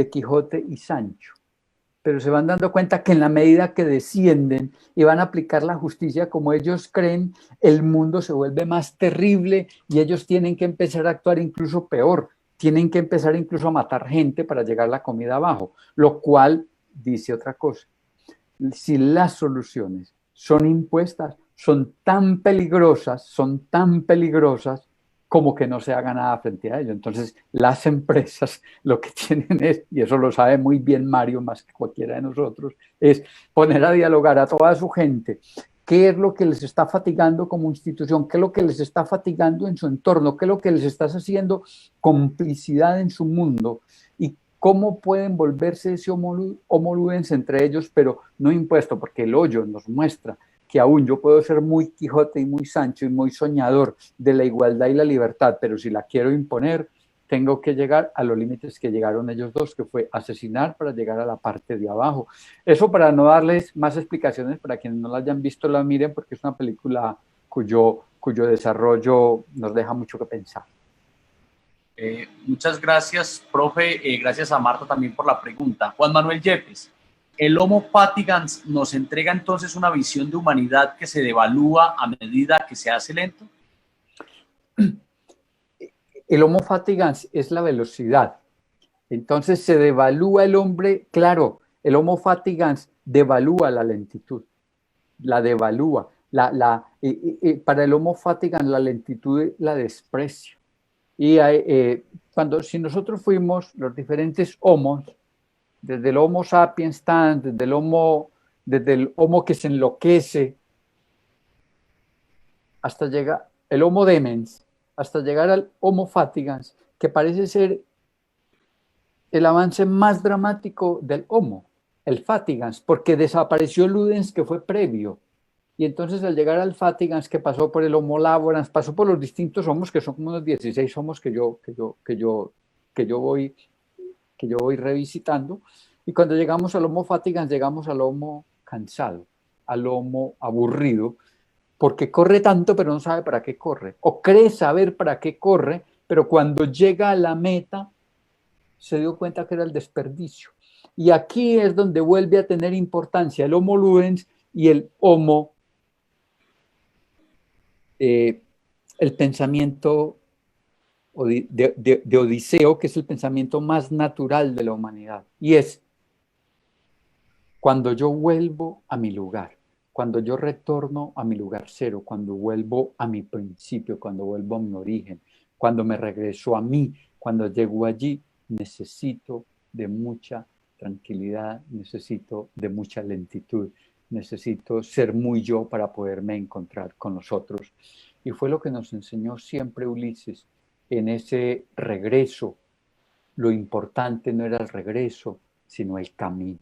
Quijote y Sancho. Pero se van dando cuenta que en la medida que descienden y van a aplicar la justicia como ellos creen, el mundo se vuelve más terrible y ellos tienen que empezar a actuar incluso peor, tienen que empezar incluso a matar gente para llegar la comida abajo, lo cual dice otra cosa. Si las soluciones son impuestas, son tan peligrosas como que no se haga nada frente a ello. Entonces, las empresas lo que tienen es, y eso lo sabe muy bien Mario más que cualquiera de nosotros, es poner a dialogar a toda su gente qué es lo que les está fatigando como institución, qué es lo que les está fatigando en su entorno, qué es lo que les está haciendo complicidad en su mundo y cómo pueden volverse ese homo ludens entre ellos, pero no impuesto, porque El Hoyo nos muestra que aún yo puedo ser muy Quijote y muy Sancho y muy soñador de la igualdad y la libertad, pero si la quiero imponer, tengo que llegar a los límites que llegaron ellos dos, que fue asesinar para llegar a la parte de abajo. Eso para no darles más explicaciones, para quienes no la hayan visto, la miren, porque es una película cuyo desarrollo nos deja mucho que pensar. Muchas gracias, profe. Gracias a Marta también por la pregunta. Juan Manuel Yepes. ¿El Homo fatigans nos entrega entonces una visión de humanidad que se devalúa a medida que se hace lento? El Homo fatigans es la velocidad. Entonces se devalúa el hombre, claro, el Homo fatigans devalúa la lentitud, la devalúa. Para el Homo fatigans la lentitud la desprecia. Y si nosotros fuimos los diferentes homos, desde el Homo sapiens desde el homo que se enloquece, hasta llegar el Homo demens, hasta llegar al Homo fatigans, que parece ser el avance más dramático del Homo, el fatigans, porque desapareció el ludens que fue previo. Y entonces al llegar al fatigans, que pasó por el Homo laborans, pasó por los distintos homos, que son como unos 16 homos que yo voy revisitando, y cuando llegamos al Homo fatigans, llegamos al Homo cansado, al Homo aburrido, porque corre tanto pero no sabe para qué corre, o cree saber para qué corre, pero cuando llega a la meta se dio cuenta que era el desperdicio. Y aquí es donde vuelve a tener importancia el Homo ludens y el Homo, el pensamiento de Odiseo, que es el pensamiento más natural de la humanidad, y es cuando yo vuelvo a mi lugar, cuando yo retorno a mi lugar cero, cuando vuelvo a mi principio, cuando vuelvo a mi origen, cuando me regreso a mí, cuando llego allí, necesito de mucha tranquilidad, necesito de mucha lentitud, necesito ser muy yo para poderme encontrar con los otros. Y fue lo que nos enseñó siempre Ulises en ese regreso. Lo importante no era el regreso, sino el camino.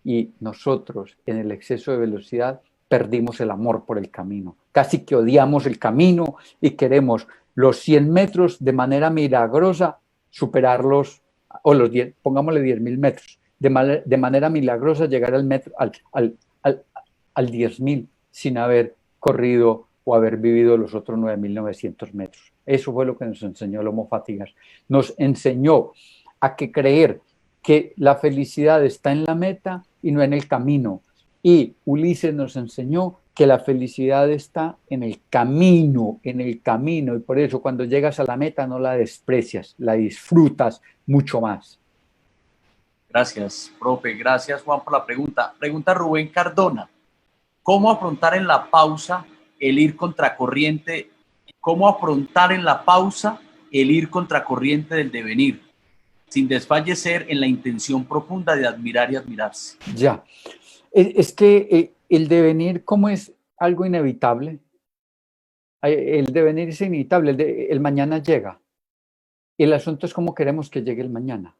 Y nosotros, en el exceso de velocidad, perdimos el amor por el camino. Casi que odiamos el camino y queremos los 100 metros de manera milagrosa superarlos, o pongámosle 10.000 metros, de manera milagrosa llegar al al 10.000 sin haber corrido o haber vivido los otros 9.900 metros. Eso fue lo que nos enseñó el Homo Fatigas. Nos enseñó a que creer que la felicidad está en la meta y no en el camino. Y Ulises nos enseñó que la felicidad está en el camino, y por eso cuando llegas a la meta no la desprecias, la disfrutas mucho más. Gracias, profe. Gracias, Juan, por la pregunta. Pregunta Rubén Cardona. ¿Cómo afrontar en la pausa el ir contracorriente? ¿Cómo afrontar en la pausa el ir contracorriente del devenir, sin desfallecer en la intención profunda de admirar y admirarse? Ya. Es que el devenir, como es algo inevitable, el devenir es inevitable, el mañana llega. El asunto es cómo queremos que llegue el mañana.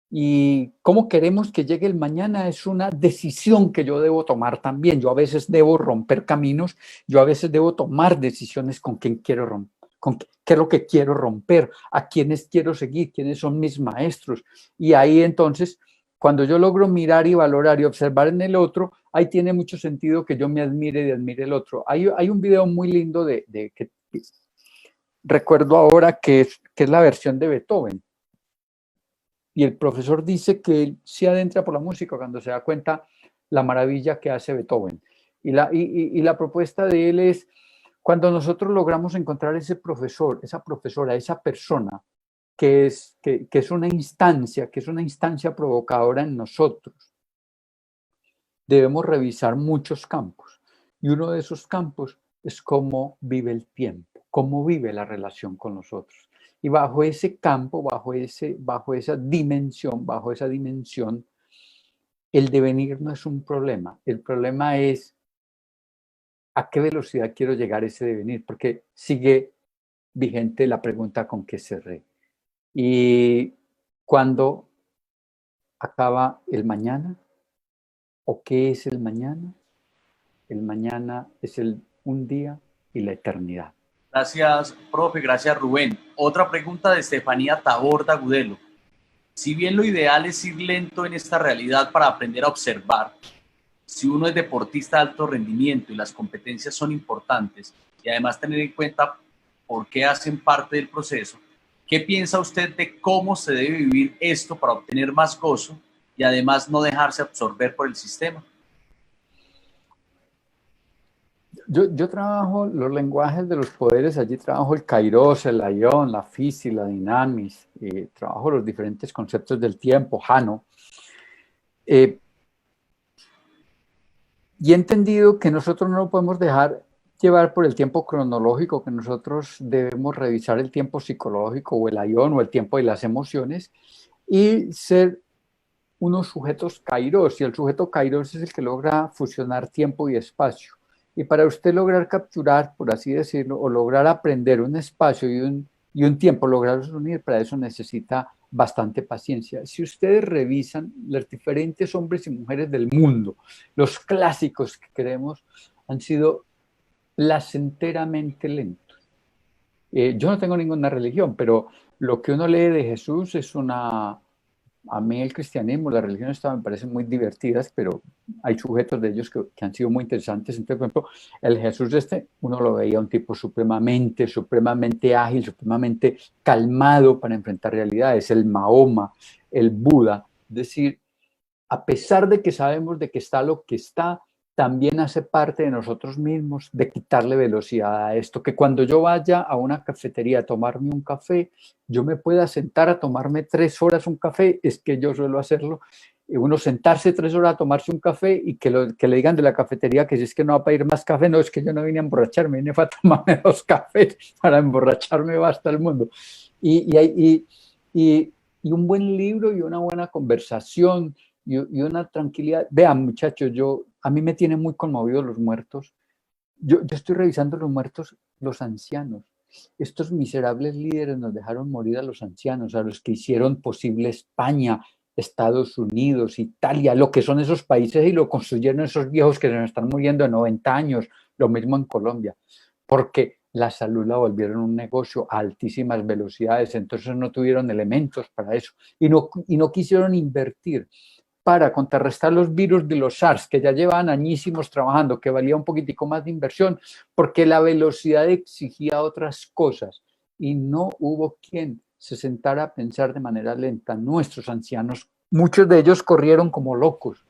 Y cómo queremos que llegue el mañana es una decisión que yo debo tomar también. Yo a veces debo romper caminos, yo a veces debo tomar decisiones con quién quiero romper, con qué es lo que quiero romper, a quiénes quiero seguir, quiénes son mis maestros. Y ahí entonces, cuando yo logro mirar y valorar y observar en el otro, ahí tiene mucho sentido que yo me admire y admire el otro. Hay un video muy lindo que recuerdo ahora que es la versión de Beethoven. Y el profesor dice que él se adentra por la música cuando se da cuenta la maravilla que hace Beethoven. Y la propuesta de él es, cuando nosotros logramos encontrar ese profesor, esa profesora, esa persona que es una instancia provocadora en nosotros, debemos revisar muchos campos. Y uno de esos campos es cómo vive el tiempo, cómo vive la relación con nosotros. Y bajo ese campo, bajo esa dimensión, el devenir no es un problema. El problema es a qué velocidad quiero llegar a ese devenir, porque sigue vigente la pregunta con que cerré. ¿Y cuándo acaba el mañana? ¿O qué es el mañana? El mañana es un día y la eternidad. Gracias, profe. Gracias, Rubén. Otra pregunta de Estefanía Taborda Gudelo. Si bien lo ideal es ir lento en esta realidad para aprender a observar, si uno es deportista de alto rendimiento y las competencias son importantes y además tener en cuenta por qué hacen parte del proceso, ¿qué piensa usted de cómo se debe vivir esto para obtener más gozo y además no dejarse absorber por el sistema? Yo trabajo los lenguajes de los poderes, allí trabajo el Kairos, el Aion, la Fisi, la Dinamis, trabajo los diferentes conceptos del tiempo, Jano. Y he entendido que nosotros no lo podemos dejar llevar por el tiempo cronológico, que nosotros debemos revisar el tiempo psicológico o el Aion o el tiempo de las emociones y ser unos sujetos Kairos, y el sujeto Kairos es el que logra fusionar tiempo y espacio. Y para usted lograr capturar, por así decirlo, o lograr aprender un espacio y un tiempo, lograrlos unir, para eso necesita bastante paciencia. Si ustedes revisan los diferentes hombres y mujeres del mundo, los clásicos que queremos han sido placenteramente lentos. Yo no tengo ninguna religión, pero lo que uno lee de Jesús es una... A mí el cristianismo, las religiones me parecen muy divertidas, pero hay sujetos de ellos que han sido muy interesantes. Entonces, por ejemplo, el Jesús uno lo veía un tipo supremamente ágil, supremamente calmado para enfrentar realidades. El Mahoma, el Buda. Es decir, a pesar de que sabemos de que está lo que está, también hace parte de nosotros mismos de quitarle velocidad a esto, que cuando yo vaya a una cafetería a tomarme un café, yo me pueda sentar a tomarme 3 horas un café, es que yo suelo hacerlo, uno sentarse 3 horas a tomarse un café y que le digan de la cafetería que si es que no va a pedir más café, no, es que yo no vine a emborracharme, vine a tomarme 2 cafés, para emborracharme basta el mundo. Y un buen libro y una buena conversación, y una tranquilidad. Vean, muchachos, a mí me tienen muy conmovidos los muertos. Yo estoy revisando los muertos, los ancianos. Estos miserables líderes nos dejaron morir a los ancianos, a los que hicieron posible España, Estados Unidos, Italia, lo que son esos países, y lo construyeron esos viejos que se nos están muriendo de 90 años, lo mismo en Colombia, porque la salud la volvieron un negocio a altísimas velocidades, entonces no tuvieron elementos para eso y no quisieron invertir. para contrarrestar los virus de los SARS, que ya llevaban añísimos trabajando, que valía un poquitico más de inversión, porque la velocidad exigía otras cosas y no hubo quien se sentara a pensar de manera lenta. Nuestros ancianos, muchos de ellos corrieron como locos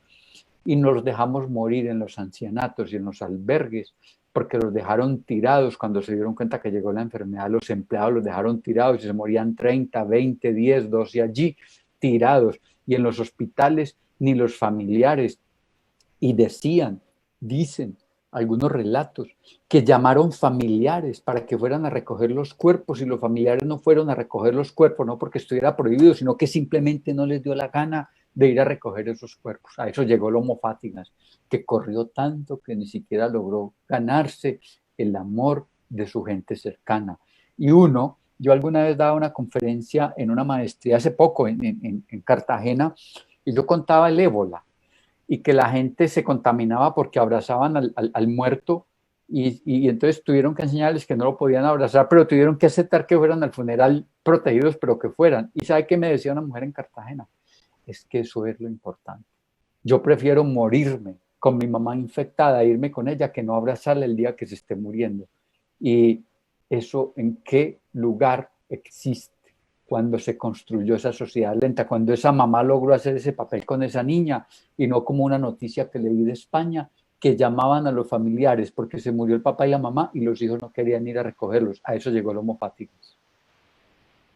y nos dejamos morir en los ancianatos y en los albergues, porque los dejaron tirados cuando se dieron cuenta que llegó la enfermedad. Los empleados los dejaron tirados y se morían 30, 20, 10, 12 allí tirados. Y en los hospitales ni los familiares. Y dicen algunos relatos, que llamaron familiares para que fueran a recoger los cuerpos, y los familiares no fueron a recoger los cuerpos, no porque estuviera prohibido, sino que simplemente no les dio la gana de ir a recoger esos cuerpos. A eso llegó el Homo Fátigas, que corrió tanto que ni siquiera logró ganarse el amor de su gente cercana. Y yo alguna vez daba una conferencia en una maestría hace poco en Cartagena, y yo contaba el ébola, y que la gente se contaminaba porque abrazaban al muerto, y entonces tuvieron que enseñarles que no lo podían abrazar, pero tuvieron que aceptar que fueran al funeral protegidos, pero que fueran. ¿Y sabe qué me decía una mujer en Cartagena? Es que eso es lo importante. Yo prefiero morirme con mi mamá infectada, irme con ella, que no abrazarla el día que se esté muriendo. Y eso, ¿en qué lugar existe? Cuando se construyó esa sociedad lenta, cuando esa mamá logró hacer ese papel con esa niña, y no como una noticia que leí de España, que llamaban a los familiares porque se murió el papá y la mamá y los hijos no querían ir a recogerlos. A eso llegó el Homo Fáticas.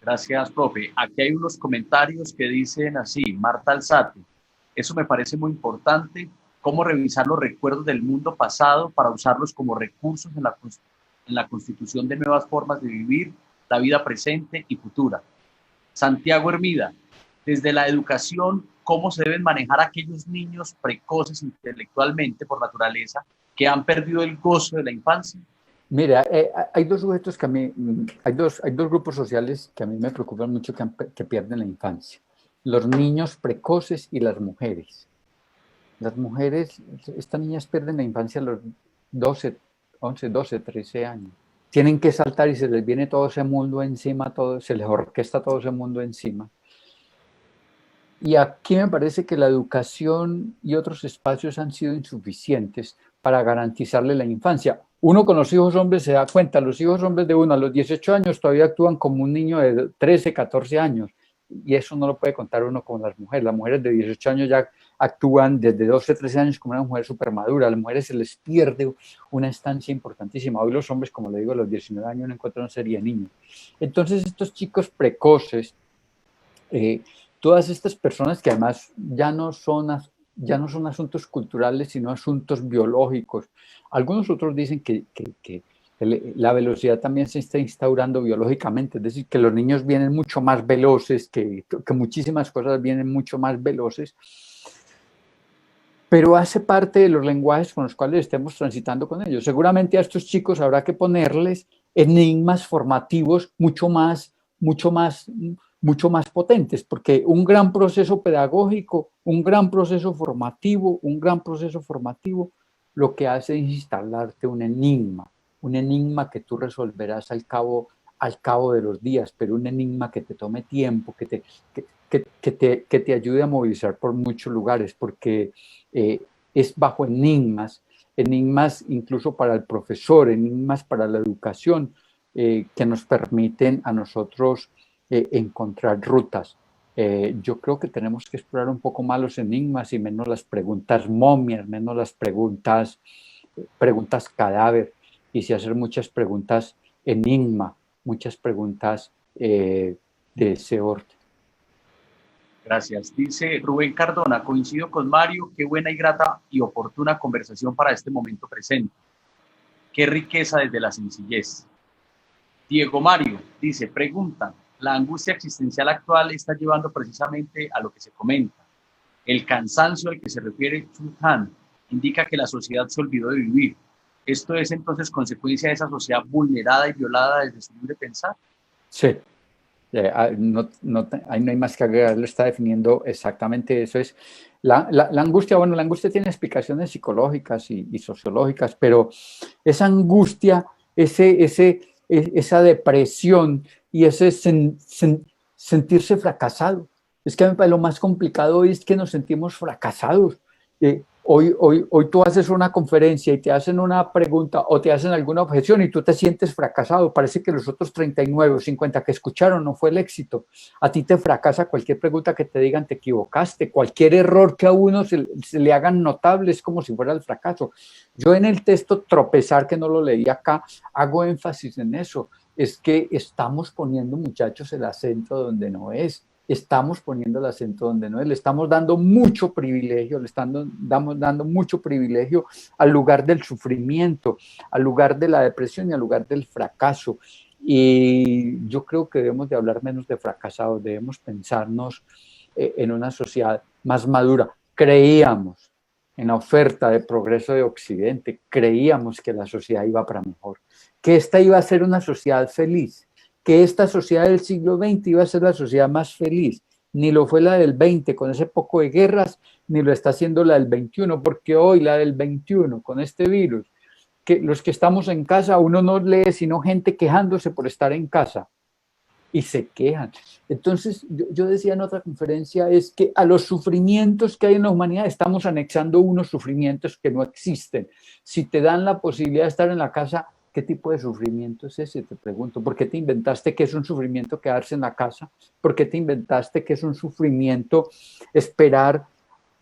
Gracias, profe. Aquí hay unos comentarios que dicen así: Marta Alzate, eso me parece muy importante, cómo revisar los recuerdos del mundo pasado para usarlos como recursos en la constitución de nuevas formas de vivir la vida presente y futura. Santiago Hermida, desde la educación, ¿cómo se deben manejar aquellos niños precoces intelectualmente por naturaleza que han perdido el gozo de la infancia? Mira, hay dos sujetos que a mí, hay dos grupos sociales que a mí me preocupan mucho que pierden la infancia. Los niños precoces y las mujeres. Las mujeres, estas niñas pierden la infancia a los 12, 11, 12, 13 años. Tienen que saltar y se les viene todo ese mundo encima, se les orquesta todo ese mundo encima. Y aquí me parece que la educación y otros espacios han sido insuficientes para garantizarle la infancia. Uno con los hijos hombres se da cuenta, los hijos hombres de uno a los 18 años todavía actúan como un niño de 13, 14 años, y eso no lo puede contar uno con las mujeres. Las mujeres de 18 años ya actúan desde 12, 13 años como una mujer súper madura. A las mujeres se les pierde una estancia importantísima. Hoy los hombres, como le digo, a los 19 años no encuentran serie de niños. Entonces estos chicos precoces, todas estas personas que además ya no son asuntos culturales, sino asuntos biológicos. Algunos otros dicen que la velocidad también se está instaurando biológicamente, es decir, que los niños vienen mucho más veloces, que muchísimas cosas vienen mucho más veloces, pero hace parte de los lenguajes con los cuales estemos transitando con ellos. Seguramente a estos chicos habrá que ponerles enigmas formativos mucho más potentes, porque un gran proceso pedagógico, un gran proceso formativo, lo que hace es instalarte un enigma que tú resolverás al cabo de los días, pero un enigma que te tome tiempo, que te ayude a movilizar por muchos lugares, porque es bajo enigmas incluso para el profesor, enigmas para la educación, que nos permiten a nosotros encontrar rutas. Yo creo que tenemos que explorar un poco más los enigmas y menos las preguntas momias, menos las preguntas cadáver, y sí hacer muchas preguntas enigma, muchas preguntas de ese orden. Gracias. Dice Rubén Cardona, coincido con Mario, qué buena y grata y oportuna conversación para este momento presente. Qué riqueza desde la sencillez. Diego Mario dice, pregunta, la angustia existencial actual está llevando precisamente a lo que se comenta. El cansancio al que se refiere Chu Han indica que la sociedad se olvidó de vivir. ¿Esto es entonces consecuencia de esa sociedad vulnerada y violada desde su libre pensar? Sí. Ahí no hay más que agregar, lo está definiendo exactamente eso. Es la angustia. Bueno, la angustia tiene explicaciones psicológicas y sociológicas, pero esa angustia, esa depresión y ese sentirse fracasado, Es que lo más complicado hoy es que nos sentimos fracasados. Hoy tú haces una conferencia y te hacen una pregunta o te hacen alguna objeción y tú te sientes fracasado. Parece que los otros 39 o 50 que escucharon no fue el éxito. A ti te fracasa cualquier pregunta que te digan, te equivocaste. Cualquier error que a uno se le hagan notable es como si fuera el fracaso. Yo en el texto Tropezar, que no lo leí acá, hago énfasis en eso. Es que estamos poniendo, muchachos, el acento donde no es. Estamos poniendo el acento donde no es, le estamos dando mucho privilegio, dando mucho privilegio al lugar del sufrimiento, al lugar de la depresión y al lugar del fracaso. Y yo creo que debemos de hablar menos de fracasados, debemos pensarnos en una sociedad más madura. Creíamos en la oferta de progreso de Occidente, creíamos que la sociedad iba para mejor, que esta iba a ser una sociedad feliz, que esta sociedad del siglo XX iba a ser la sociedad más feliz. Ni lo fue la del 20 con ese poco de guerras, ni lo está haciendo la del 21, porque hoy la del 21 con este virus, que los que estamos en casa, uno no lee sino gente quejándose por estar en casa y se quejan. Entonces, yo decía en otra conferencia, es que a los sufrimientos que hay en la humanidad estamos anexando unos sufrimientos que no existen. Si te dan la posibilidad de estar en la casa, ¿qué tipo de sufrimiento es ese? Te pregunto. ¿Por qué te inventaste que es un sufrimiento quedarse en la casa? ¿Por qué te inventaste que es un sufrimiento esperar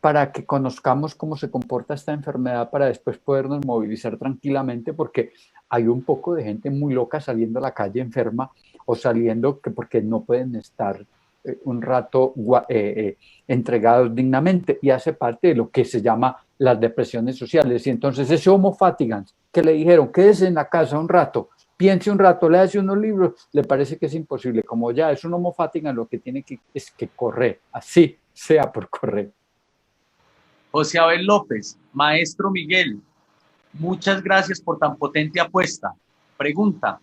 para que conozcamos cómo se comporta esta enfermedad para después podernos movilizar tranquilamente? Porque hay un poco de gente muy loca saliendo a la calle enferma o saliendo porque no pueden estar un rato entregados dignamente, y hace parte de lo que se llama las depresiones sociales. Y entonces ese homo fatigans que le dijeron, quédese en la casa un rato, piense un rato, léase unos libros, le parece que es imposible. Como ya es un homo fatigans, lo que tiene que es que correr, así sea por correr. José Abel López, maestro Miguel, muchas gracias por tan potente apuesta. Pregunta,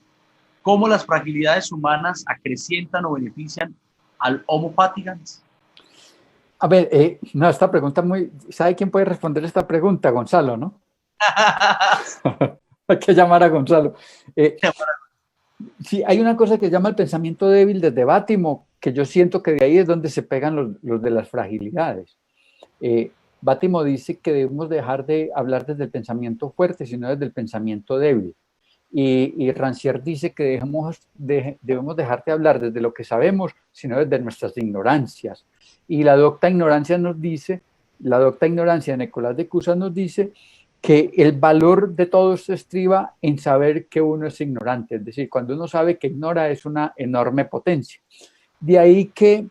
¿cómo las fragilidades humanas acrecientan o benefician al Homo fatigans? A ver, no, esta pregunta muy... ¿Sabe quién puede responder esta pregunta? Gonzalo, ¿no? Hay que llamar a Gonzalo. Sí, hay una cosa que se llama el pensamiento débil desde Bátimo, que yo siento que de ahí es donde se pegan los de las fragilidades. Bátimo dice que debemos dejar de hablar desde el pensamiento fuerte, sino desde el pensamiento débil. Y Rancière dice que debemos dejar de hablar desde lo que sabemos, sino desde nuestras ignorancias. Y la docta ignorancia de Nicolás de Cusa nos dice que el valor de todo esto estriba en saber que uno es ignorante. Es decir, cuando uno sabe que ignora es una enorme potencia. De ahí que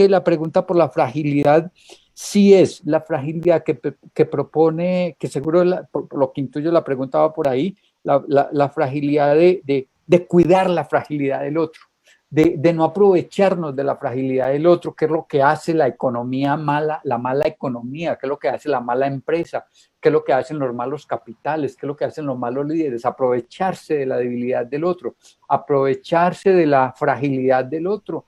la pregunta por la fragilidad sí es la fragilidad que propone, que seguro por lo que intuyo la pregunta va por ahí, la fragilidad de cuidar la fragilidad del otro, de no aprovecharnos de la fragilidad del otro, que es lo que hace la economía mala, la mala economía, que es lo que hace la mala empresa, que es lo que hacen los malos capitales, que es lo que hacen los malos líderes, aprovecharse de la debilidad del otro, aprovecharse de la fragilidad del otro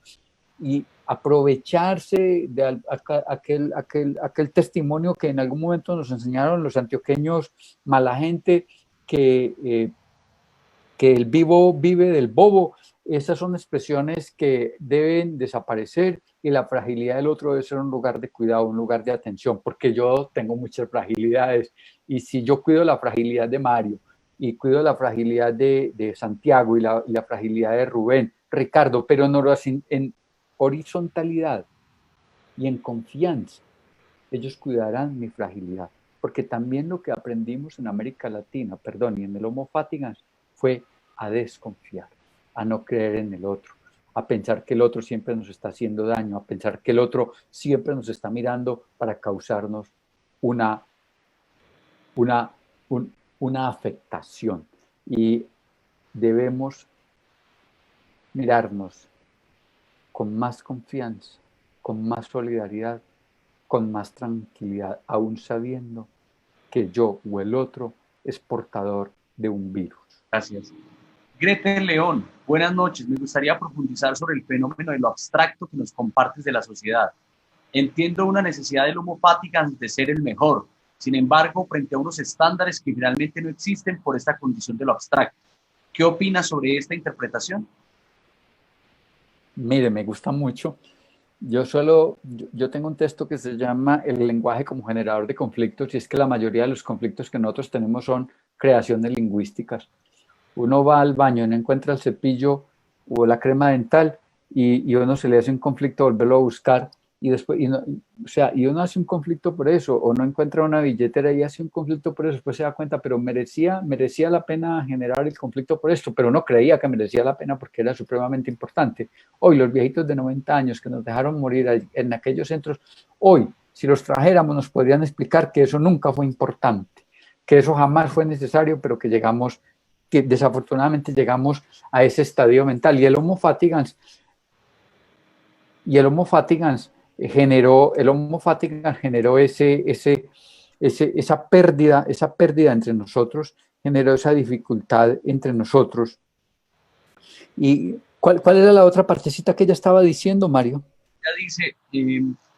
y aprovecharse de aquel testimonio que en algún momento nos enseñaron los antioqueños mala gente, que el vivo vive del bobo. Esas son expresiones que deben desaparecer y la fragilidad del otro debe ser un lugar de cuidado, un lugar de atención, porque yo tengo muchas fragilidades y si yo cuido la fragilidad de Mario y cuido la fragilidad de Santiago y la fragilidad de Rubén, Ricardo, pero no lo hacen en horizontalidad y en confianza, ellos cuidarán mi fragilidad, porque también lo que aprendimos en América Latina, y en el Homo fatigans, fue a desconfiar, a no creer en el otro, a pensar que el otro siempre nos está haciendo daño, a pensar que el otro siempre nos está mirando para causarnos una afectación. Y debemos mirarnos con más confianza, con más solidaridad, con más tranquilidad, aún sabiendo que yo o el otro es portador de un virus. Gracias. Grete León, buenas noches. Me gustaría profundizar sobre el fenómeno de lo abstracto que nos compartes de la sociedad. Entiendo una necesidad del Homo fatigans de ser el mejor. Sin embargo, frente a unos estándares que finalmente no existen por esta condición de lo abstracto. ¿Qué opinas sobre esta interpretación? Mire, me gusta mucho. yo tengo un texto que se llama El lenguaje como generador de conflictos, y es que la mayoría de los conflictos que nosotros tenemos son creaciones lingüísticas. Uno va al baño y no encuentra el cepillo o la crema dental y uno se le hace un conflicto volverlo a buscar y después, o sea, y uno hace un conflicto por eso, o no encuentra una billetera y hace un conflicto por eso, después se da cuenta, pero merecía la pena generar el conflicto por esto, pero no creía que merecía la pena porque era supremamente importante. Hoy los viejitos de 90 años que nos dejaron morir en aquellos centros, hoy, si los trajéramos, nos podrían explicar que eso nunca fue importante, que eso jamás fue necesario, pero que desafortunadamente llegamos a ese estadio mental. Y el Homo fatigans generó esa pérdida entre nosotros, generó esa dificultad entre nosotros. ¿Y cuál era la otra partecita que ella estaba diciendo, Mario? Ella dice,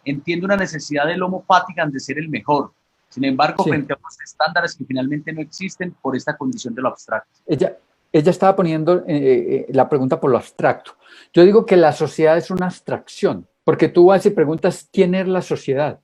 entiendo una necesidad del Homo fatigans de ser el mejor. Sin embargo, sí, frente a los estándares que finalmente no existen por esta condición de lo abstracto. Ella estaba poniendo la pregunta por lo abstracto. Yo digo que la sociedad es una abstracción, porque tú vas y preguntas quién es la sociedad.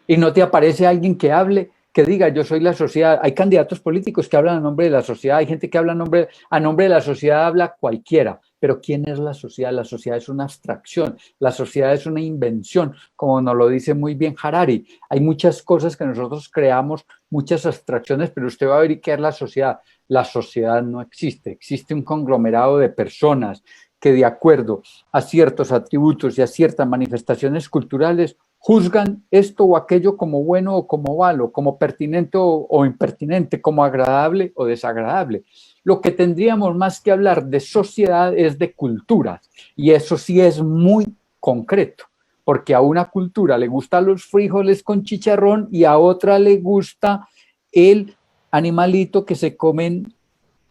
Y no te aparece alguien que hable, que diga yo soy la sociedad. Hay candidatos políticos que hablan a nombre de la sociedad, hay gente que habla a nombre de la sociedad, habla cualquiera. Pero ¿quién es la sociedad? La sociedad es una abstracción, la sociedad es una invención, como nos lo dice muy bien Harari. Hay muchas cosas que nosotros creamos, muchas abstracciones, pero usted va a ver qué es la sociedad. La sociedad no existe, existe un conglomerado de personas que de acuerdo a ciertos atributos y a ciertas manifestaciones culturales juzgan esto o aquello como bueno o como malo, como pertinente o impertinente, como agradable o desagradable. Lo que tendríamos más que hablar de sociedad es de cultura, y eso sí es muy concreto, porque a una cultura le gustan los frijoles con chicharrón y a otra le gusta el animalito que se comen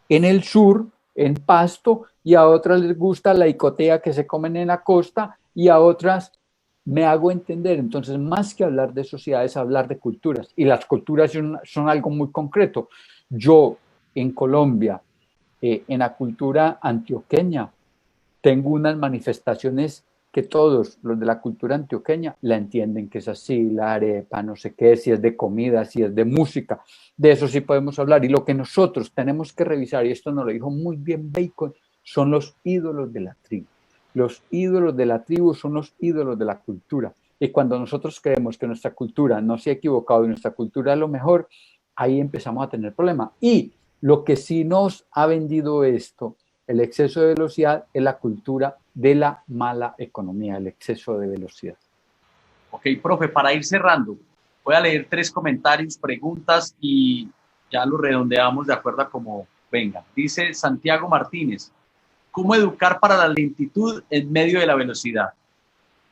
en el sur, en Pasto, y a otras les gusta la icotea que se comen en la costa, y a otras me hago entender. Entonces, más que hablar de sociedades, hablar de culturas. Y las culturas son algo muy concreto. Yo, en Colombia, en la cultura antioqueña, tengo unas manifestaciones que todos los de la cultura antioqueña la entienden, que es así, la arepa, no sé qué, si es de comida, si es de música, de eso sí podemos hablar. Y lo que nosotros tenemos que revisar, y esto nos lo dijo muy bien Bacon, son los ídolos de la tribu. Los ídolos de la tribu son los ídolos de la cultura. Y cuando nosotros creemos que nuestra cultura no se ha equivocado y nuestra cultura es lo mejor, ahí empezamos a tener problemas. Y lo que sí nos ha vendido esto, el exceso de velocidad, es la cultura de la mala economía, el exceso de velocidad. Ok, profe, para ir cerrando, voy a leer 3 comentarios, preguntas y ya lo redondeamos de acuerdo a cómo venga. Dice Santiago Martínez, ¿cómo educar para la lentitud en medio de la velocidad?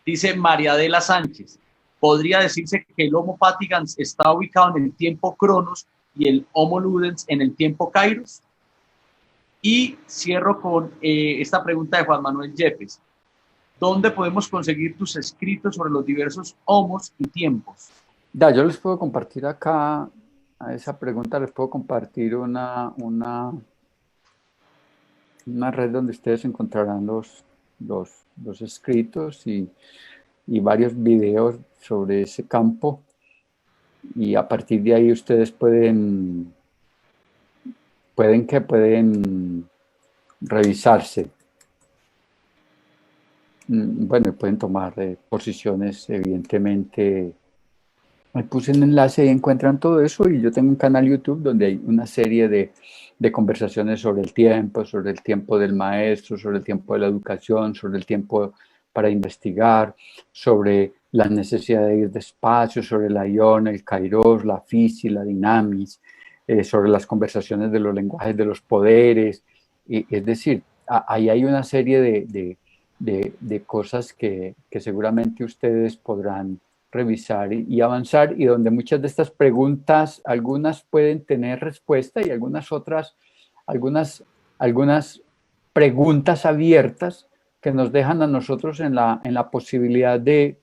Dice María Adela Sánchez, ¿podría decirse que el Homo fatigans está ubicado en el tiempo Cronos y el Homo ludens en el tiempo Kairos? Y cierro con esta pregunta de Juan Manuel Yepes. ¿Dónde podemos conseguir tus escritos sobre los diversos homos y tiempos? Ya, yo les puedo compartir acá, a esa pregunta les puedo compartir una red donde ustedes encontrarán los escritos y varios videos sobre ese campo, y a partir de ahí ustedes pueden revisarse. Bueno, pueden tomar posiciones, evidentemente. Me puse un enlace y encuentran todo eso, y yo tengo un canal YouTube donde hay una serie de conversaciones sobre el tiempo del maestro, sobre el tiempo de la educación, sobre el tiempo para investigar, sobre la necesidad de ir despacio, sobre la ion, el kairos, la fisi, la dinamis, sobre las conversaciones de los lenguajes de los poderes. Es decir, ahí hay una serie de cosas que seguramente ustedes podrán revisar y avanzar, y donde muchas de estas preguntas, algunas pueden tener respuesta y algunas preguntas abiertas que nos dejan a nosotros en la posibilidad de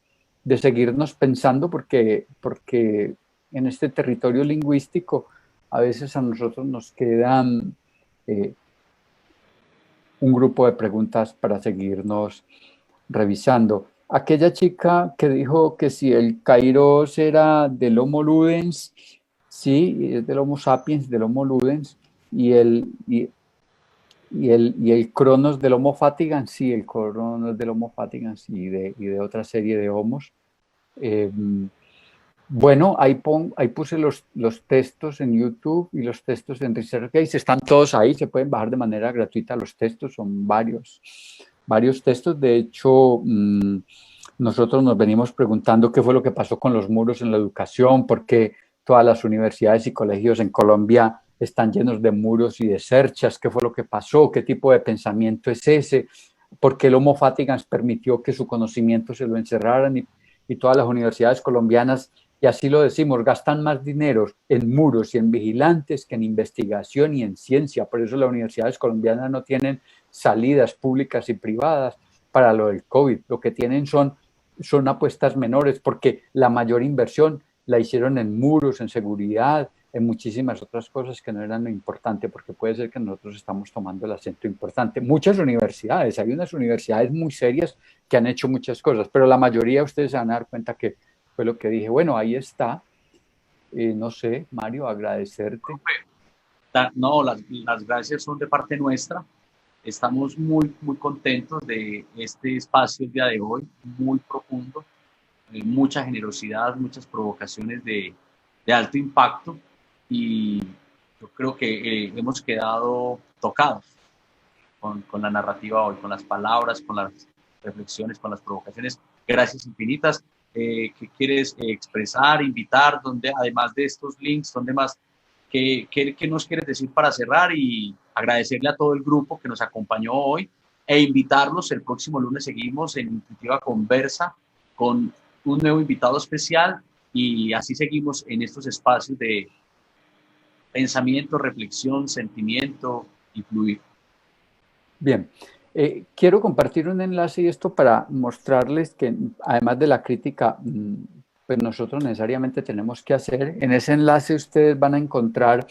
seguirnos pensando, porque en este territorio lingüístico a veces a nosotros nos quedan un grupo de preguntas para seguirnos revisando. Aquella chica que dijo que si el Kairos era del Homo ludens, sí, es del Homo sapiens, del Homo ludens, y el Cronos del Homo fatigans, sí, el Cronos del Homo fatigans y de otra serie de homos. Eh, bueno, ahí puse los textos en YouTube y los textos en ResearchGate, están todos ahí, se pueden bajar de manera gratuita los textos, son varios textos. De hecho, nosotros nos venimos preguntando qué fue lo que pasó con los muros en la educación, porque todas las universidades y colegios en Colombia están llenos de muros y de cerchas, qué fue lo que pasó, qué tipo de pensamiento es ese, por qué el Homo fatigans permitió que su conocimiento se lo encerraran y todas las universidades colombianas, y así lo decimos, gastan más dinero en muros y en vigilantes que en investigación y en ciencia. Por eso las universidades colombianas no tienen salidas públicas y privadas para lo del COVID. Lo que tienen son apuestas menores, porque la mayor inversión la hicieron en muros, en seguridad, en muchísimas otras cosas que no eran lo importante, porque puede ser que nosotros estamos tomando el acento importante. Muchas universidades, hay unas universidades muy serias que han hecho muchas cosas, pero la mayoría ustedes se van a dar cuenta que fue lo que dije. Bueno, ahí está. No sé, Mario, agradecerte. No, las gracias son de parte nuestra. Estamos muy contentos de este espacio el día de hoy, muy profundo, mucha generosidad, muchas provocaciones de alto impacto y yo creo que hemos quedado tocados con la narrativa hoy, con las palabras, con las reflexiones, con las provocaciones. Gracias infinitas. ¿Qué quieres expresar, invitar? ¿Dónde, además de estos links, dónde más? ¿Qué nos quieres decir para cerrar? Y agradecerle a todo el grupo que nos acompañó hoy e invitarlos. El próximo lunes seguimos en Intuitiva Conversa con un nuevo invitado especial y así seguimos en estos espacios de pensamiento, reflexión, sentimiento y fluir. Bien, quiero compartir un enlace y esto para mostrarles que además de la crítica, pues nosotros necesariamente tenemos que hacer. En ese enlace ustedes van a encontrar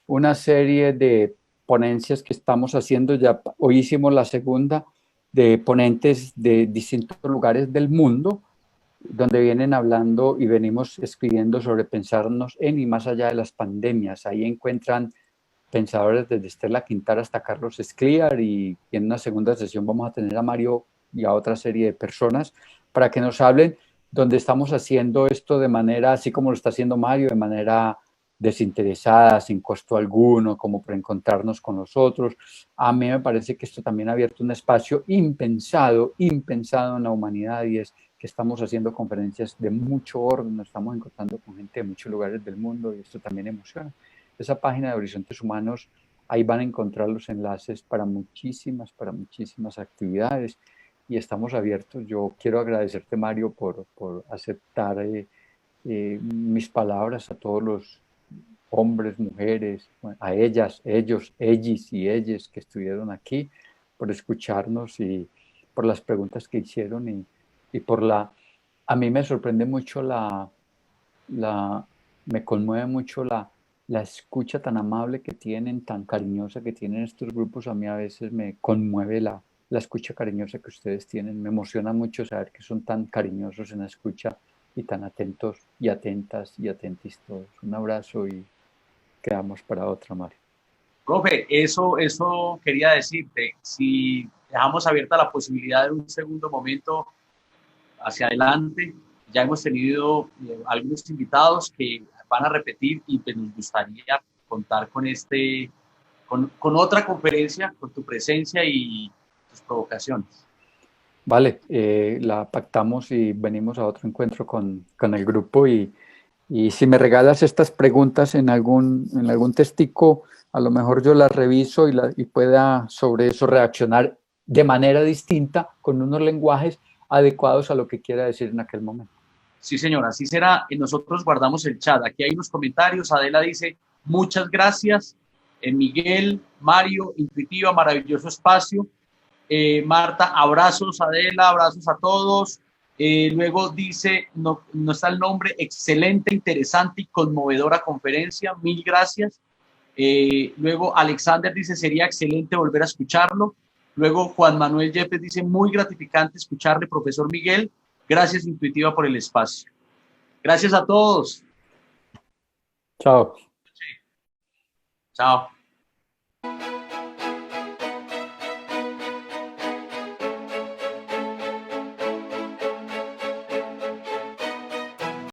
una serie de ponencias que estamos haciendo. Ya hoy hicimos la segunda, de ponentes de distintos lugares del mundo, donde vienen hablando y venimos escribiendo sobre pensarnos en y más allá de las pandemias. Ahí encuentran pensadores desde Estela Quintana hasta Carlos Escliar, y en una segunda sesión vamos a tener a Mario y a otra serie de personas para que nos hablen donde estamos haciendo esto de manera, así como lo está haciendo Mario, de manera desinteresada, sin costo alguno, como para encontrarnos con nosotros. A mí me parece que esto también ha abierto un espacio impensado en la humanidad, y es que estamos haciendo conferencias de mucho orden, nos estamos encontrando con gente de muchos lugares del mundo y esto también emociona. Esa página de Horizontes Humanos, ahí van a encontrar los enlaces para muchísimas actividades y estamos abiertos. Yo quiero agradecerte, Mario, por aceptar mis palabras, a todos los hombres, mujeres, a ellas, ellos, ellis y ellas que estuvieron aquí, por escucharnos y por las preguntas que hicieron y por a mí me sorprende mucho me conmueve mucho la escucha tan amable que tienen, tan cariñosa que tienen estos grupos. A mí a veces me conmueve la escucha cariñosa que ustedes tienen. Me emociona mucho saber que son tan cariñosos en la escucha y tan atentos y atentas y atentis todos. Un abrazo y quedamos para otra, Mario. Profe, eso quería decirte. Si dejamos abierta la posibilidad de un segundo momento hacia adelante, ya hemos tenido algunos invitados que van a repetir y pues nos gustaría contar con otra conferencia, con tu presencia y tus provocaciones. Vale, la pactamos y venimos a otro encuentro con el grupo y si me regalas estas preguntas en algún testico, a lo mejor yo las reviso y pueda sobre eso reaccionar de manera distinta con unos lenguajes adecuados a lo que quiera decir en aquel momento. Sí, señora, así será. Nosotros guardamos el chat. Aquí hay unos comentarios. Adela dice, muchas gracias. Miguel, Mario, Intuitiva, maravilloso espacio. Marta, abrazos, Adela, abrazos a todos. Luego dice, no está el nombre, excelente, interesante y conmovedora conferencia. Mil gracias. Luego Alexander dice, sería excelente volver a escucharlo. Luego Juan Manuel Yepes dice, muy gratificante escucharle, profesor Miguel. Gracias, Intuitiva, por el espacio. Gracias a todos. Chao. Chao.